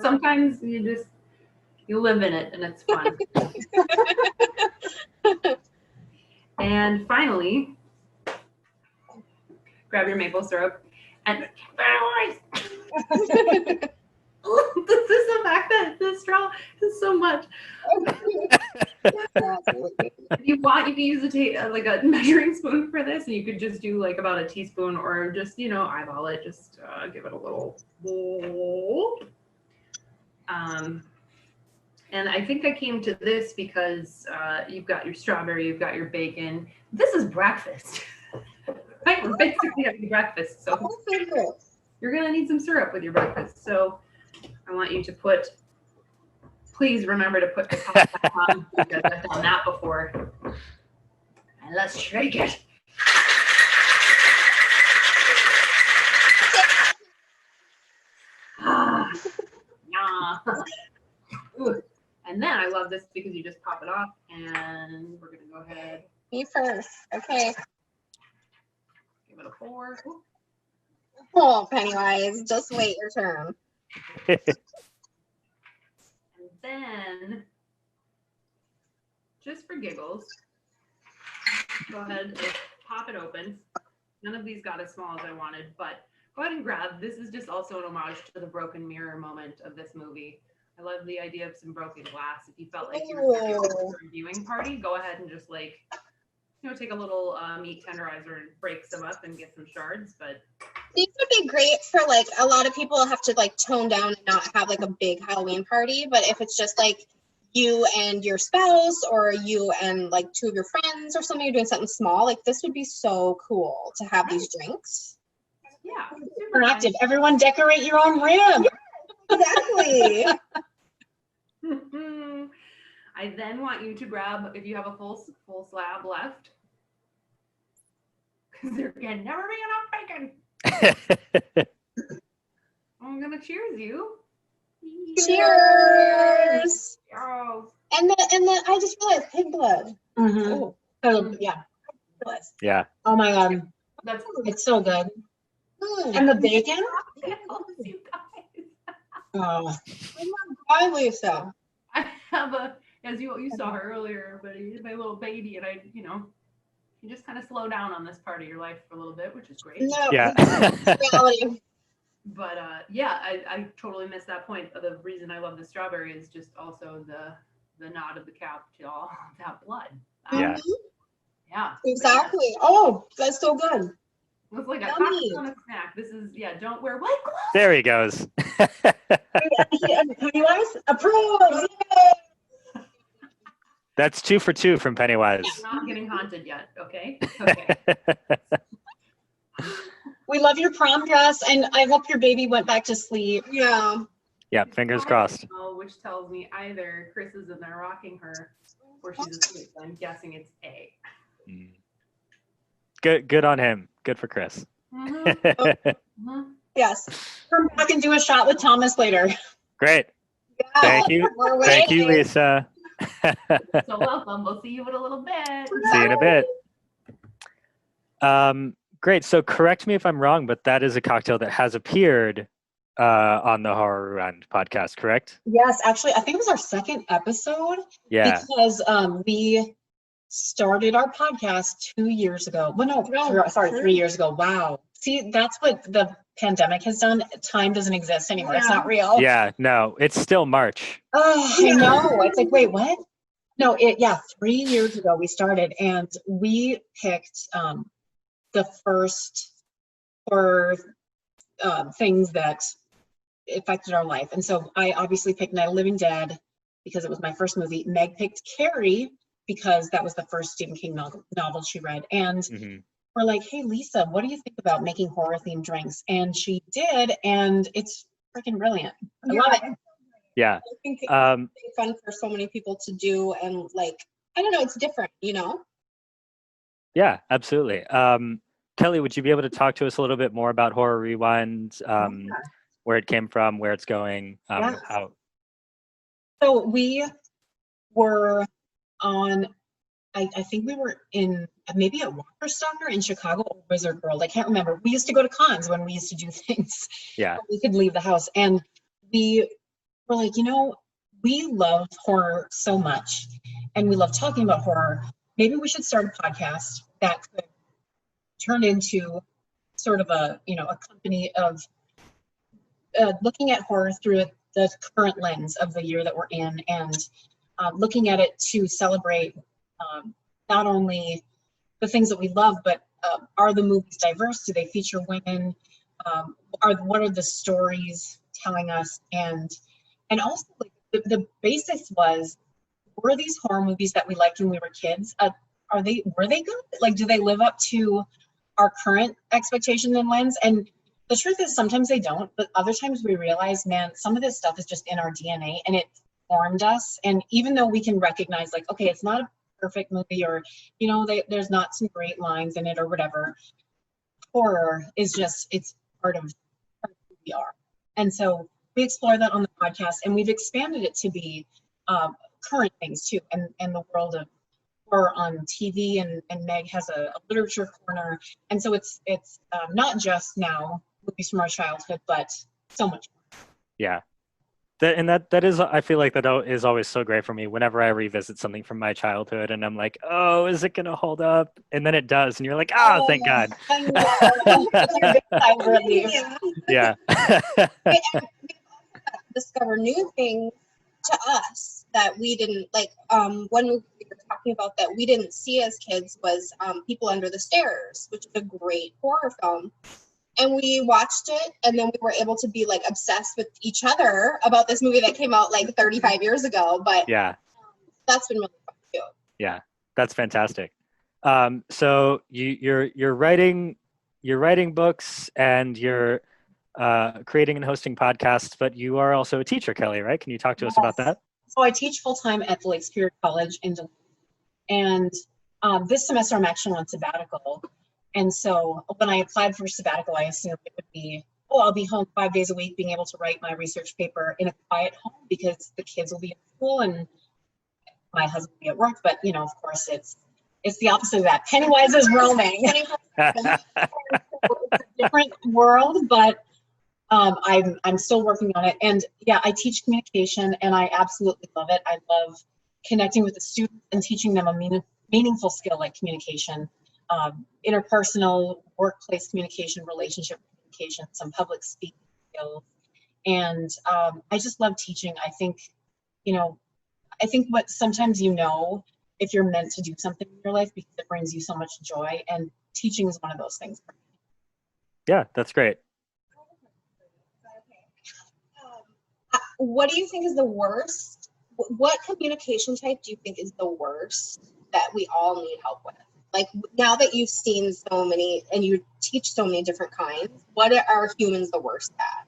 sometimes you live in it and it's fun. And finally, grab your maple syrup and this is the fact that this straw is so much. If you want, you can use a measuring spoon for this, and you could just do like about a teaspoon, or just eyeball it. Just give it a little bowl. And I think I came to this because you've got your strawberry, you've got your bacon. This is breakfast. Right? We're basically having breakfast, so you're gonna need some syrup with your breakfast. So I want you to please remember to put the top back on, because I've done that before. And let's shake it. And then I love this because you just pop it off, and we're gonna go ahead. Me first. Okay. Give it a pour. Oh, Pennywise, just wait your turn. And then, just for giggles, go ahead and pop it open. None of these got as small as I wanted, but go ahead and grab. This is just also an homage to the broken mirror moment of this movie. I love the idea of some broken glass. If you felt like you were starting a viewing party, go ahead and just like, take a little meat tenderizer and break some up and get some shards. But these would be great for like a lot of people have to like tone down and not have like a big Halloween party. But if it's just like you and your spouse or you and like two of your friends or something, you're doing something small, like this would be so cool to have these drinks. yeah, Super active. Everyone decorate your own rim. Exactly. I then want you to grab, if you have a full slab left, because there can never be enough bacon. I'm gonna cheers you. Cheers. Oh, And the I just realized pig blood. Mm-hmm. Oh, Yeah. Yeah. Oh my God. that's It's so good. mm. And the bacon? you guys. Oh. Hi, Lisa. I have as you saw her earlier, but my little baby, and you just kind of slow down on this part of your life for a little bit, which is great. No, Yeah. reality. But yeah, I totally missed that point. The reason I love the strawberry is just also the nod of the cap to all that blood. Yeah. Yeah. Exactly. Oh, that's so good. It's like a Yummy. cocktail and a snack. This is, don't wear white gloves. There he goes. Pennywise approves. That's 2 for 2 from Pennywise. Not getting haunted yet. Okay. Okay. We love your prom dress, and I hope your baby went back to sleep. Yeah. Yeah, fingers crossed. Which tells me either Chris is in there rocking her or she's asleep. So I'm guessing it's A. Good on him. Good for Chris. Yes. Come back and do a shot with Thomas later. Great. Yeah. Thank you. We're Thank you, waiting. Lisa. So welcome. We'll see you in a little bit. See you in a bit. Great. So correct me if I'm wrong, but that is a cocktail that has appeared on the Horror End podcast, correct? Yes, actually, I think it was our second episode. Yeah. Because we started our podcast 2 years ago. Well, no, sorry, 3 years ago. Wow. See, that's what the pandemic has done. Time doesn't exist anymore. It's not real. Yeah, no, it's still March. Oh, I know. It's like, wait, what? No, 3 years ago we started, and we picked the first horror things that affected our life. And so I obviously picked Night of the Living Dead because it was my first movie. Meg picked Carrie because that was the first Stephen King novel she read. And we're like, hey, Lisa, what do you think about making horror themed drinks? And she did, and it's freaking brilliant. I love it. Yeah. I think it's fun for so many people to do, and like, I don't know, it's different, Yeah, absolutely. Kelly, would you be able to talk to us a little bit more about Horror Rewind, where it came from, where it's going, how? So we were on, I think we were in maybe at Walker Stalker in Chicago or Wizard World. I can't remember. We used to go to cons when we used to do things. Yeah. We could leave the house. And we were like, we love horror so much and we love talking about horror. Maybe we should start a podcast that could turn into sort of a company of looking at horror through the current lens of the year that we're in, and looking at it to celebrate not only the things that we love, but are the movies diverse? Do they feature women? What are the stories telling us? And also, like, the basis was, were these horror movies that we liked when we were kids? Were they good? Like, do they live up to our current expectation and lens? And the truth is, sometimes they don't, but other times we realize, man, some of this stuff is just in our DNA and it formed us. And even though we can recognize, like, okay, it's not a perfect movie, or there's not some great lines in it or whatever, horror is just, it's part of who we are. And so we explore that on the podcast, and we've expanded it to be current things too, and the world of horror on TV, and Meg has a literature corner, and so it's not just now movies from our childhood, but so much more. Yeah. That is, I feel like that is always so great for me whenever I revisit something from my childhood and I'm like, oh, is it going to hold up? And then it does. And you're like, oh, thank God. I know. It's a big sigh of relief. Yeah. We discover new things to us that we didn't like. One movie we were talking about that we didn't see as kids was People Under the Stairs, which is a great horror film. And we watched it, and then we were able to be like obsessed with each other about this movie that came out like 35 years ago. But Yeah. That's been really fun too. Yeah, that's fantastic. So you're writing books and you're creating and hosting podcasts, but you are also a teacher, Kelly, right? Can you talk to us about that? So I teach full-time at the Lake Superior College in Duluth. And this semester I'm actually on sabbatical. And so when I applied for sabbatical, I assumed it would be, I'll be home 5 days a week being able to write my research paper in a quiet home because the kids will be in school and my husband will be at work. But, of course, it's the opposite of that. Pennywise is roaming. It's a different world, but I'm still working on it. And yeah, I teach communication and I absolutely love it. I love connecting with the students and teaching them a meaningful skill like communication. Interpersonal, workplace communication, relationship communication, some public speaking skills. And I just love teaching. I think what sometimes if you're meant to do something in your life because it brings you so much joy, and teaching is one of those things. Yeah, that's great. What do you think is the worst? What communication type do you think is the worst that we all need help with? Like now that you've seen so many and you teach so many different kinds, what are humans the worst at?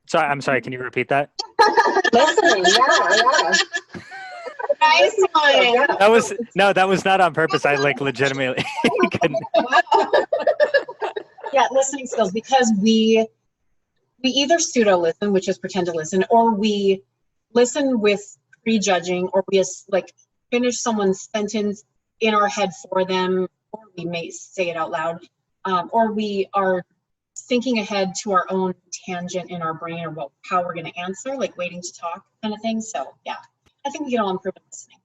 Sorry, I'm sorry. Can you repeat that? Listening, yeah. Nice one. That was not on purpose. I legitimately couldn't. Yeah, listening skills, because we either pseudo listen, which is pretend to listen, or we listen with prejudging, or we finish someone's sentence in our head for them, or we may say it out loud, or we are thinking ahead to our own tangent in our brain, or how we're going to answer, like waiting to talk kind of thing. So yeah, I think we can all improve in listening.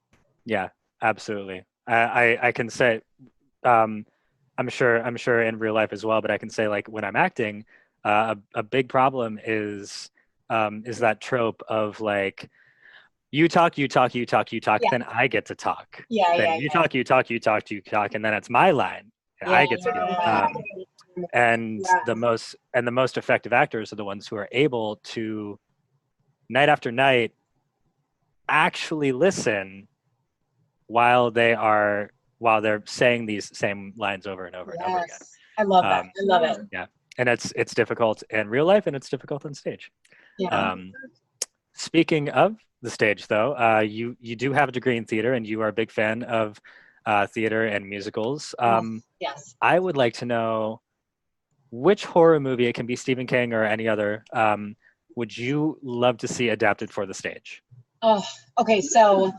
Yeah, absolutely. I can say, I'm sure in real life as well, but I can say when I'm acting, a big problem is that trope of you talk, yeah. Then I get to talk. You talk, and then it's my line, and I get to do it. And the most effective actors are the ones who are able to, night after night, actually listen while they're saying these same lines over and over and over again. I love that. I love it. Yeah, and it's difficult in real life, and it's difficult on stage. Yeah. Speaking of the stage, though, you do have a degree in theater, and you are a big fan of theater and musicals. Yes. I would like to know which horror movie, it can be Stephen King or any other, would you love to see adapted for the stage? Oh, okay. So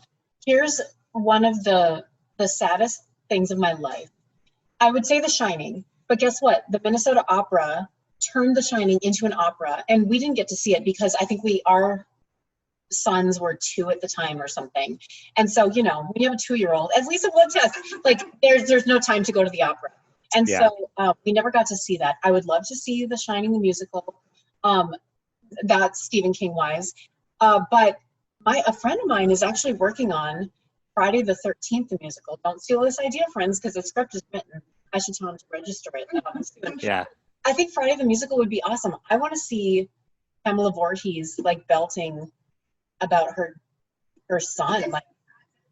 here's one of the saddest things of my life. I would say The Shining, but guess what? The Minnesota Opera turned The Shining into an opera, and we didn't get to see it because I think our sons were 2 at the time or something. And so, when you have a 2-year-old, at least it will test, there's no time to go to the opera. And so we never got to see that. I would love to see The Shining, the musical. That's Stephen King wise. But a friend of mine is actually working on Friday the 13th, the musical. Don't steal this idea, friends, because the script is written. I should tell him to register it soon. Yeah. I think Friday the musical would be awesome. I want to see Pamela Voorhees belting about her son.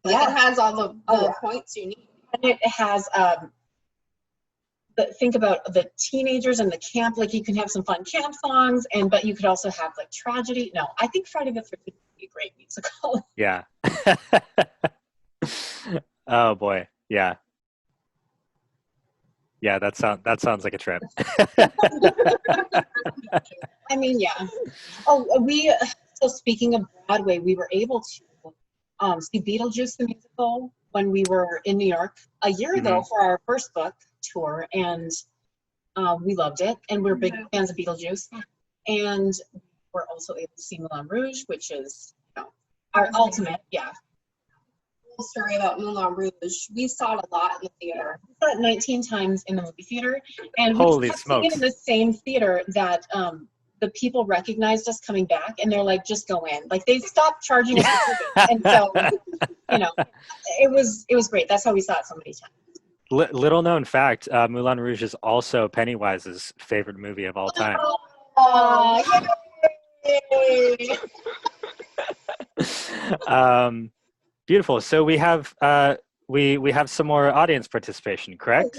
It has all the points you need. And it has think about the teenagers and the camp. You can have some fun camp songs, but you could also have tragedy. No, I think Friday the 13th would be a great musical. Yeah. Oh boy. Yeah. Yeah, that sounds like a trip. I mean, yeah. So speaking of Broadway, we were able to see Beetlejuice the musical when we were in New York a year ago for our first book tour, and we loved it, and we're big fans of Beetlejuice. And we're also able to see Moulin Rouge, which is, our ultimate, Cool story about Moulin Rouge. We saw it a lot in the theater. We saw it 19 times in the movie theater, and Holy we kept seeing it smokes. in the same theater that the people recognized us coming back, and they're like, just go in. Like, they stopped charging us for tickets. And so, it was great. That's how we saw it so many times. Little known fact, Moulin Rouge is also Pennywise's favorite movie of all time. Yay! Beautiful. So we have we have some more audience participation, correct?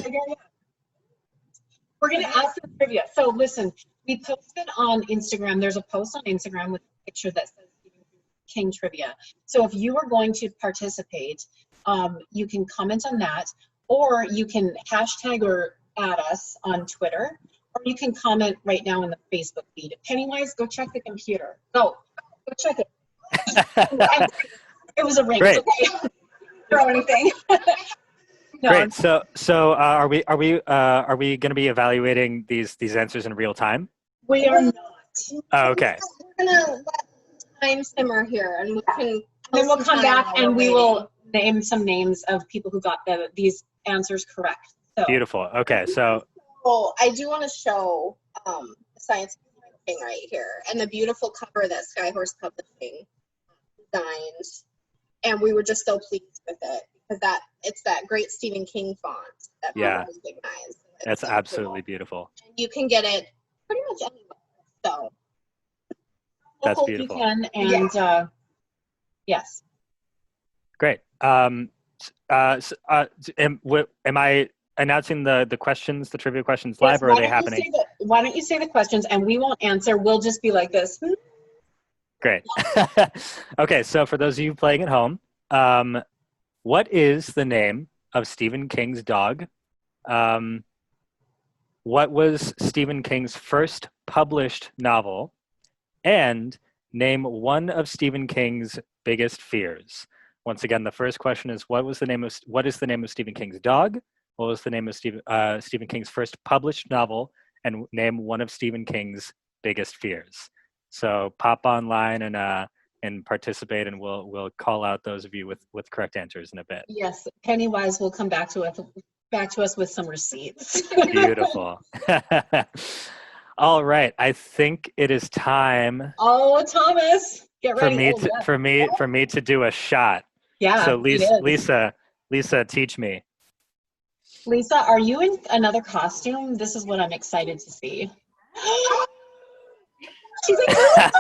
We're gonna ask some trivia. So listen, we posted on Instagram. There's a post on Instagram with a picture that says Stephen King trivia. So if you are going to participate, you can comment on that, or you can hashtag or add us on Twitter, or you can comment right now in the Facebook feed. Pennywise, go check the computer. Go check it. It was a ring. Great. It's okay. Throw anything. No, Great. So are we going to be evaluating these answers in real time? we are not. Oh, okay. We're gonna let time simmer here, and we can. Then we'll come back while and we're we will name some names of people who got these answers correct. So Beautiful. Okay. So Oh, I do want to show the science thing right here, and the beautiful cover that Skyhorse Publishing designed, and we were just so pleased with it because it's that great Stephen King font that people Yeah. recognize. It's that's so absolutely cool. beautiful. And you can get it pretty much anywhere. So That's local if beautiful. you can, and yes. Great. Am I announcing the questions, the trivia questions live, Yes, or are they happening? Why don't you say the questions and we won't answer? We'll just be like this. Great. Okay, so for those of you playing at home, what is the name of Stephen King's dog? What was Stephen King's first published novel? And name one of Stephen King's biggest fears. Once again, the first question is what is the name of Stephen King's dog? What was the name of Stephen King's first published novel? And name one of Stephen King's biggest fears. So pop online and participate, and we'll call out those of you with correct answers in a bit. Yes, Pennywise will come back to us with some receipts. Beautiful. All right, I think it is time Oh, Thomas, get for ready. for me to do a shot. Yeah. So it is. Lisa, teach me. Lisa, are you in another costume? This is what I'm excited to see. She's like,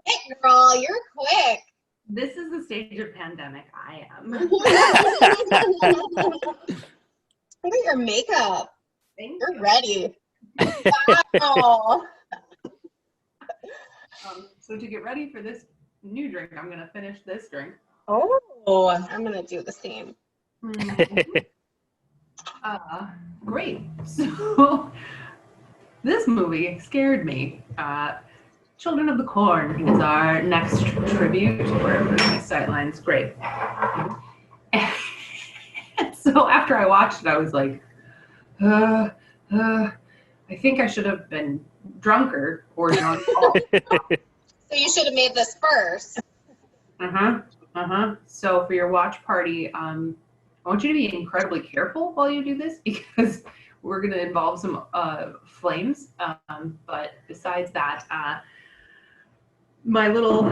hey, girl, you're quick. This is the stage of pandemic I am. Look at your makeup. Thank You're you. ready. Wow. So to get ready for this new drink, I'm going to finish this drink. oh, I'm gonna do the same. Great. So this movie scared me. Children of the Corn is our next tribute. Wherever my sightlines, great. And so after I watched it, I was like, I think I should have been drunker or drunk. So you should have made this first. So for your watch party, I want you to be incredibly careful while you do this because we're going to involve some flames. But besides that, my little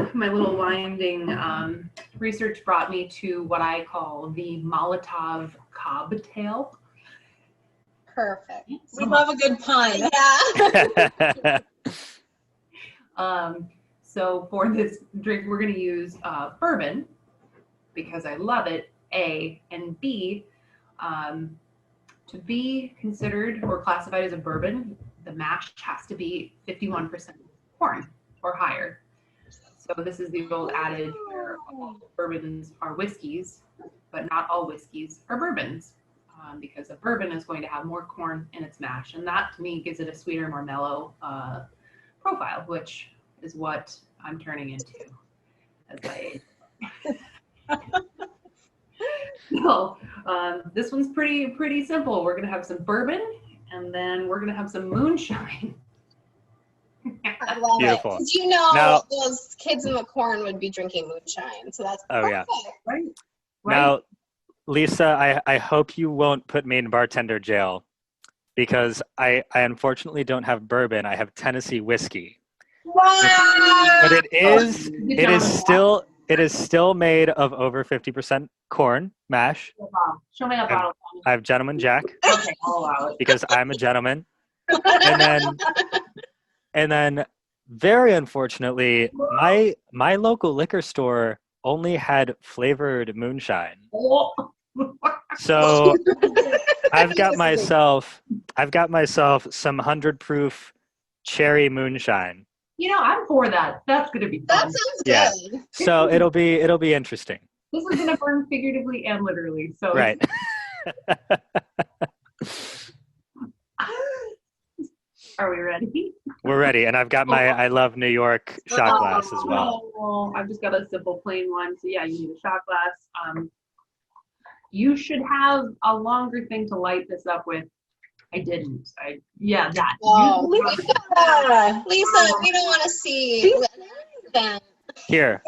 winding research brought me to what I call the Molotov cocktail. Perfect. we love a good pun. Yeah. So for this drink, we're going to use bourbon because I love it, A, and B, to be considered or classified as a bourbon, the mash has to be 51% corn or higher. So this is the old adage where all bourbons are whiskeys, but not all whiskeys are bourbons, because a bourbon is going to have more corn in its mash, and that to me gives it a sweeter, more mellow profile, which is what I'm turning into as I age. So this one's pretty simple. We're gonna have some bourbon, and then we're gonna have some moonshine. I love Beautiful. it. 'Cause you know Now- those kids in the corn would be drinking moonshine, so that's Oh, yeah. perfect. Right. Now, Lisa, I hope you won't put me in bartender jail because I unfortunately don't have bourbon. I have Tennessee whiskey. Wow. But it is Good it is job. still made of over 50% corn mash. Show me that bottle. I have Gentleman Jack Okay, I'll allow it. because I'm a gentleman. And then very unfortunately, my local liquor store only had flavored moonshine. Oh. So I've got myself some 100 proof cherry moonshine. You know, I'm for that. That's gonna be fun. That sounds Yeah. good. So it'll be interesting. This is gonna burn figuratively and literally. So Right. Are we ready? We're ready. And I've got my I Love New York shot glass as well. Oh, I've just got a simple plain one. So yeah, you need a shot glass. You should have a longer thing to light this up with. I didn't. That. Oh, Lisa, Lisa, we don't want to see then. Here,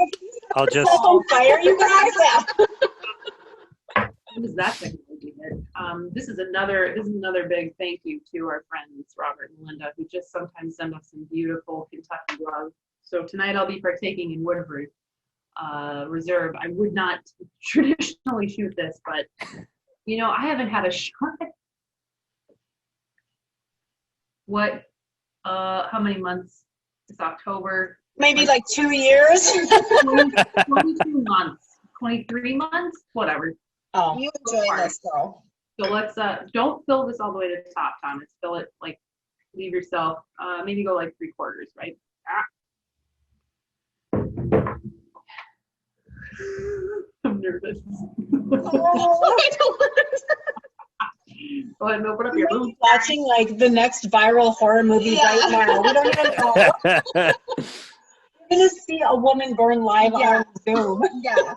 I'll just on fire, you guys. What is that thing we did? This is another big thank you to our friends Robert and Linda, who just sometimes send us some beautiful Kentucky love. So tonight I'll be partaking in Woodford Reserve. I would not traditionally shoot this, but you know, I haven't had a shot. What? How many months? It's October. Maybe like 2 years. 22 months, 23 months, whatever. Oh, You enjoy this, though. So let's don't fill this all the way to the top, Thomas. Fill it like leave yourself maybe go like 3/4, right? I'm nervous. Go ahead and open up your room. watching like the next viral horror movie Yeah. right now. We don't even know. We're gonna see a woman burn live on Zoom. Yeah.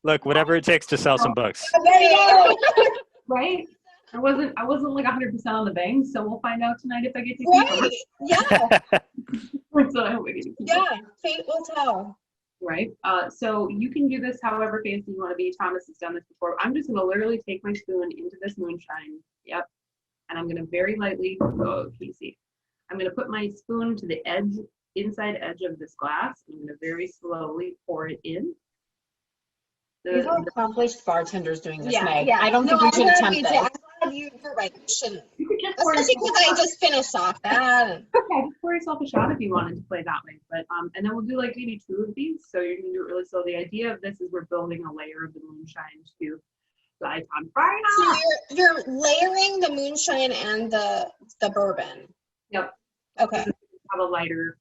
look, whatever it takes to sell some books. There you go. Right? I wasn't like 100% on the bangs, so we'll find out tonight if I get to Right. Yeah. So I hope I get to keep it. Yeah. Fate will tell. Right? So you can do this however fancy you want to be. Thomas has done this before. I'm just going to literally take my spoon into this moonshine. Yep. And I'm going to very lightly, oh, can you see? I'm going to put my spoon to the inside edge of this glass. I'm going to very slowly pour it in. These are accomplished bartenders doing this, Yeah. Meg. Yeah. I don't think No, we should I'm attempt happy this. to. I'm glad you're right. You shouldn't. You could just pour Especially yourself because a I shot. just finished off that. And Okay, just pour yourself a shot if you wanted to play that way. But and then we'll do like maybe 2 of these. So you're gonna do it really slow. The idea of this is we're building a layer of the moonshine to light on fire. so you're layering the moonshine and the bourbon. Yep. Okay. Have a lighter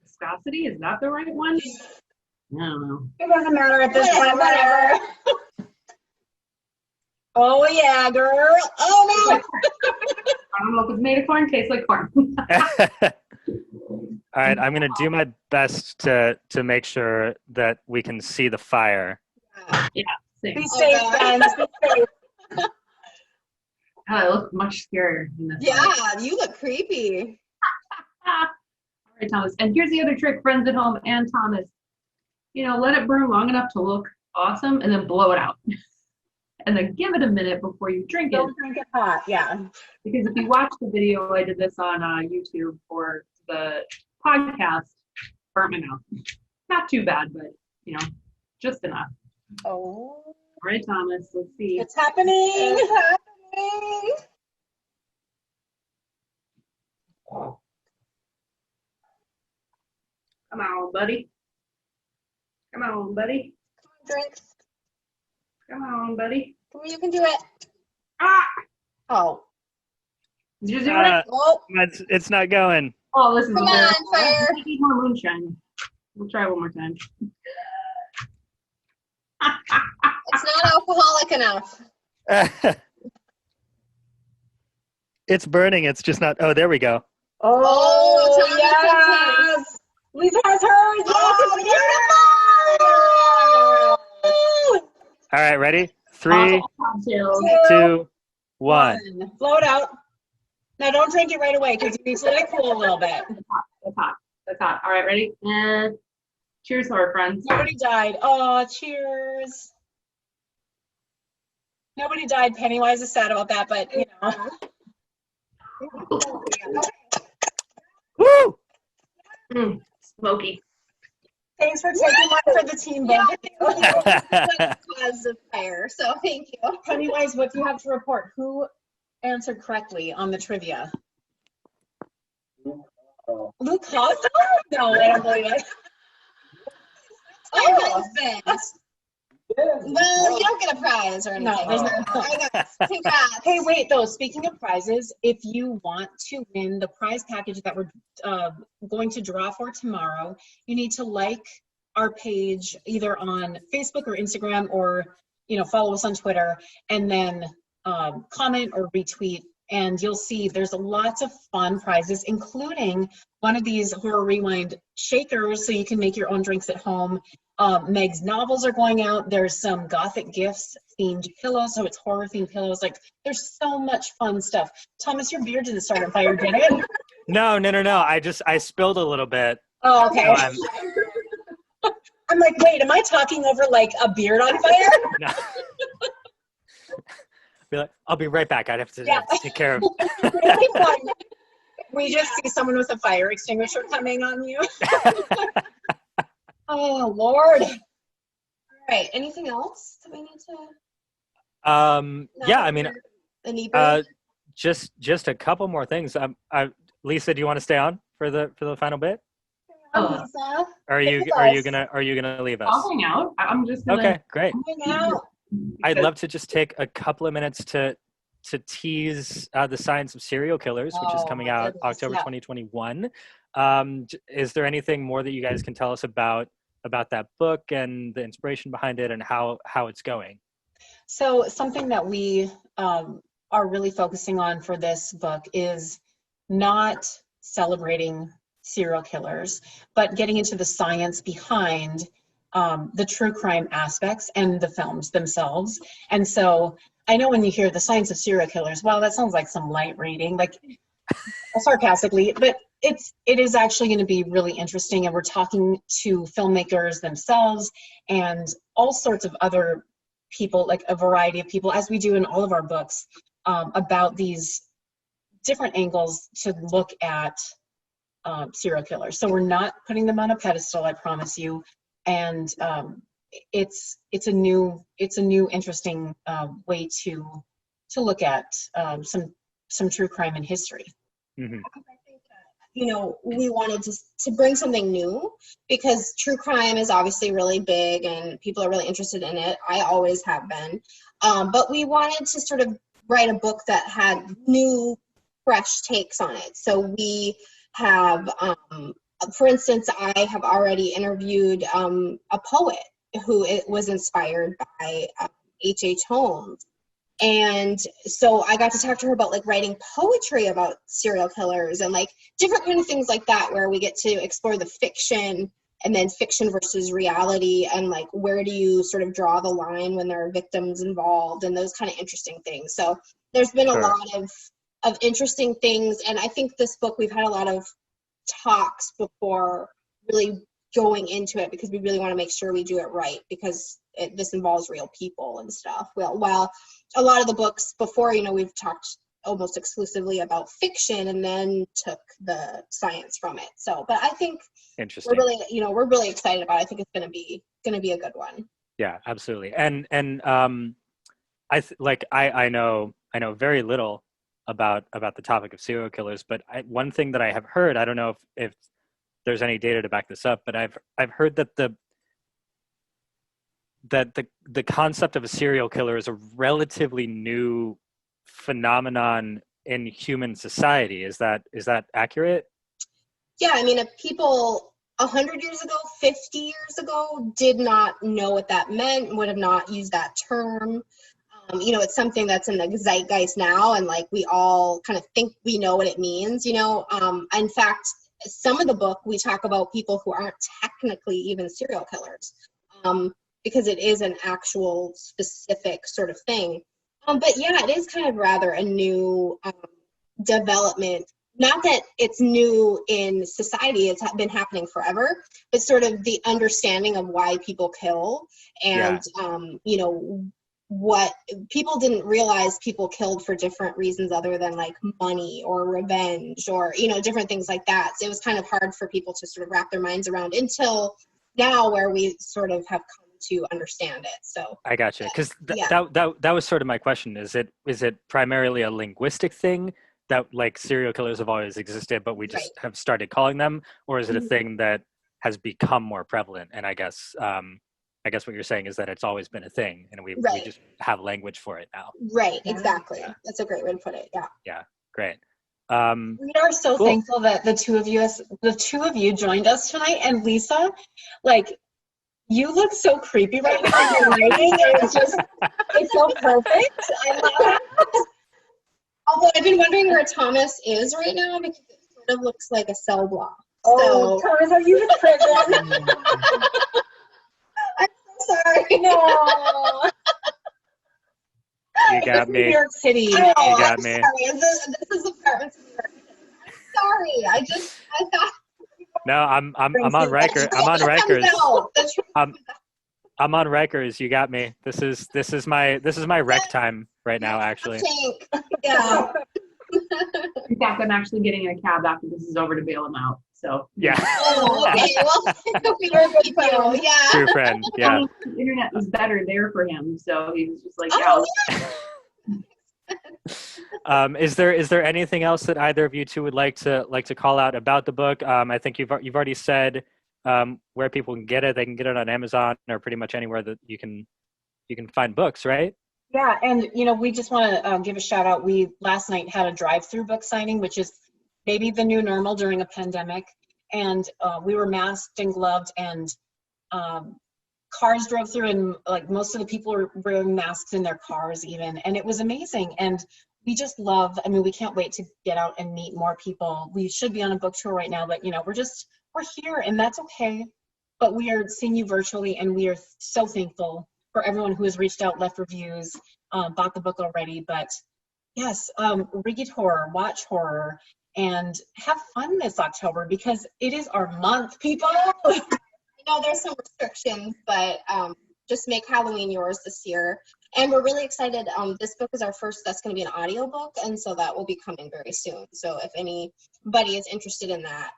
viscosity. Is that the right one? I don't know. It doesn't matter at this point. Whatever. Oh yeah, girl. Oh no. I don't know if it's made of corn. Tastes like corn. All right, I'm gonna do my best to make sure that we can see the fire. Same. Be safe, friends. Be safe. I look much scarier in this one. Yeah, you look creepy. All right, Thomas. And here's the other trick, friends at home and Thomas. You know, let it burn long enough to look awesome and then blow it out. And then give it a minute before you drink it. Don't drink it hot. Yeah. Because if you watch the video, I did this on YouTube for the podcast, burnt my mouth. Not too bad, but, you know, just enough. Oh. All right, Thomas, let's see. It's happening. It's happening. Come on, buddy. Come on, buddy. Drink. Come on, buddy. Come on, you can do it. Ah! Oh. Did you do Uh, it? Oh, it's not going. Oh, this is come embarrassing. on, fire. I need more moonshine. We'll try one more time. It's not alcoholic enough. It's burning. It's just not. Oh, there we go. Oh, Thomas yes. Lisa has hers. Oh, Yes. All right, ready? 3, Cocktails. 2, 1. Float out. Now don't drink it right away because you need to let it cool a little bit. That's hot. That's hot. All right, ready? And cheers to our friends. Nobody died. Oh, cheers. Nobody died. Pennywise is sad about that, but you know. Woo! Smoky. Thanks for taking one for the team, both of you. Cause of fire, so thank you. Pennywise, what do you have to report? Who answered correctly on the trivia? Luke Hofdahl? No, I don't believe it. My husband. Well, you don't get a prize or anything. No, there's no. Congrats. Hey, wait, though, speaking of prizes, if you want to win the prize package that we're going to draw for tomorrow, you need to like our page either on Facebook or Instagram, or, you know, follow us on Twitter, and then comment or retweet, and you'll see there's lots of fun prizes, including one of these Horror Rewind shakers, so you can make your own drinks at home. Meg's novels are going out. There's some Gothic Gifts themed pillows, so it's horror themed pillows. Like, there's so much fun stuff. Thomas, your beer didn't start on fire, did it? No. I spilled a little bit. Oh, okay. So I'm like, wait, am I talking over like a beard on fire? No. Be like, I'll be right back. I'd have to take care of. We just see someone with a fire extinguisher coming on you. Oh, Lord. All right. Anything else that we need to? Yeah, I mean, inebriate? just a couple more things. Lisa, do you want to stay on for the final bit? Lisa. Or are you gonna leave us? I'll hang out. I'm just gonna. Okay, great. Hang out. I'd love to just take a couple of minutes to tease the Science of Serial Killers, which is coming out October 2021. Is there anything more that you guys can tell us about that book and the inspiration behind it and how it's going? So something that we are really focusing on for this book is not celebrating serial killers, but getting into the science behind the true crime aspects and the films themselves. And so I know when you hear the Science of Serial Killers, well, that sounds like some light reading, like sarcastically, but it is actually going to be really interesting. And we're talking to filmmakers themselves and all sorts of other people, like a variety of people, as we do in all of our books, about these different angles to look at serial killers. So we're not putting them on a pedestal, I promise you. And it's a new interesting way to look at some true crime in history. Mm-hmm. I think, we wanted to bring something new, because true crime is obviously really big and people are really interested in it. I always have been. But we wanted to sort of write a book that had new, fresh takes on it. So we have, for instance, I have already interviewed a poet who was inspired by H.H. Holmes. And so I got to talk to her about like writing poetry about serial killers and like different kind of things like that, where we get to explore the fiction and then fiction versus reality, and like where do you sort of draw the line when there are victims involved and those kind of interesting things. So there's been a lot of interesting things. And I think this book, we've had a lot of talks before really going into it, because we really want to make sure we do it right, because this involves real people and stuff. Well, while a lot of the books before, we've talked almost exclusively about fiction and then took the science from it. So, but I think interesting. We're really excited about it. I think it's going to be a good one. Yeah, absolutely. And I know very little about the topic of serial killers, but one thing that I have heard, I don't know if there's any data to back this up, but I've heard that the concept of a serial killer is a relatively new phenomenon in human society. Is that accurate? Yeah, I mean, if people 100 years ago, 50 years ago did not know what that meant, would have not used that term. It's something that's in the zeitgeist now, and like we all kind of think we know what it means. In fact, some of the book we talk about people who aren't technically even serial killers, because it is an actual specific sort of thing. But yeah, it is kind of rather a new development. not that it's new in society, it's been happening forever, but sort of the understanding of why people kill and, you know, what people didn't realize people killed for different reasons other than like money or revenge or, you know, different things like that. So it was kind of hard for people to sort of wrap their minds around until now where we sort of have come to understand it. So I got you. Because that was sort of my question. Is it primarily a linguistic thing that like serial killers have always existed, but we just have started calling them, or is it a thing that has become more prevalent? And I guess what you're saying is that it's always been a thing, and we just have language for it now. Right. Exactly. Yeah. That's a great way to put it. Yeah. Yeah. Great. We are so thankful that the two of you joined us tonight. And Lisa, like, you look so creepy right now. You're writing, and it's so perfect. I love it. Although I've been wondering where Thomas is right now because it sort of looks like a cell block. Oh, so. Thomas, are you in prison? I'm so sorry. No. You got me. New York City. You got me. Sorry. This is apartments in New York. I'm sorry. I thought. No, I'm on record. I'm on records. I'm on Rikers. You got me. This is my rec time right now, actually. Yeah. In fact, I'm actually getting in a cab after this is over to bail him out. So yeah. Oh, okay. Well, people. Yeah. True friend. Yeah. The internet was better there for him, so he was just like, Is there anything else that either of you two would like to call out about the book? I think you've already said where people can get it. They can get it on Amazon or pretty much anywhere that you can find books, right? Yeah, and you know, we just want to give a shout out. We last night had a drive-through book signing, which is maybe the new normal during a pandemic, and we were masked and gloved, and cars drove through, and like most of the people were wearing masks in their cars even, and it was amazing. And we just love, I mean, we can't wait to get out and meet more people. We should be on a book tour right now, but you know, we're here, and that's okay. But we are seeing you virtually, and we are so thankful for everyone who has reached out, left reviews, bought the book already. But yes, read horror, watch horror, and have fun this October because it is our month, people. I know there's some restrictions, but just make Halloween yours this year. And we're really excited. This book is our first, that's going to be an audiobook, and so that will be coming very soon. So if anybody is interested in that,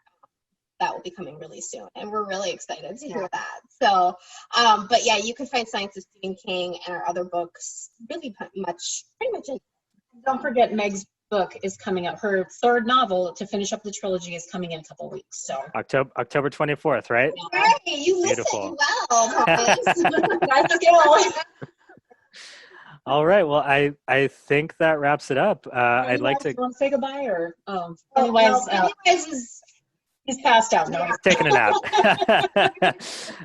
that will be coming really soon, and we're really excited to hear that. So, but yeah, you can find Science of Stephen King and our other books pretty much in. Don't forget Meg's book is coming out. Her third novel to finish up the trilogy is coming in a couple of weeks. So October 24th, right? Right, you listen well, Thomas. Nice skill. All right. Well, I think that wraps it up. I'd like to want to say goodbye, or Pennywise he's passed out. No, he's taking a nap.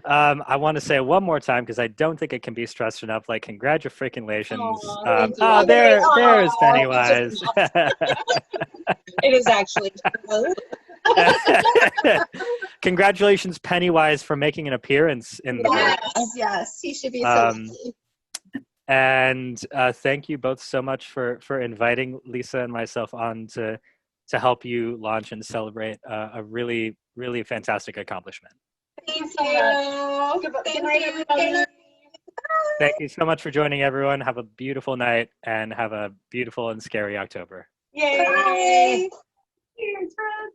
I want to say it one more time because I don't think it can be stressed enough. Like, congratulations. There's Pennywise. It is actually true. Congratulations, Pennywise, for making an appearance in the book. Yes, he should be so lucky. And thank you both so much for inviting Lisa and myself on to help you launch and celebrate a really, really fantastic accomplishment. Thank you. Good night, everybody. Thank you so much for joining, everyone. Have a beautiful night and have a beautiful and scary October. Yay! Cheers, friends.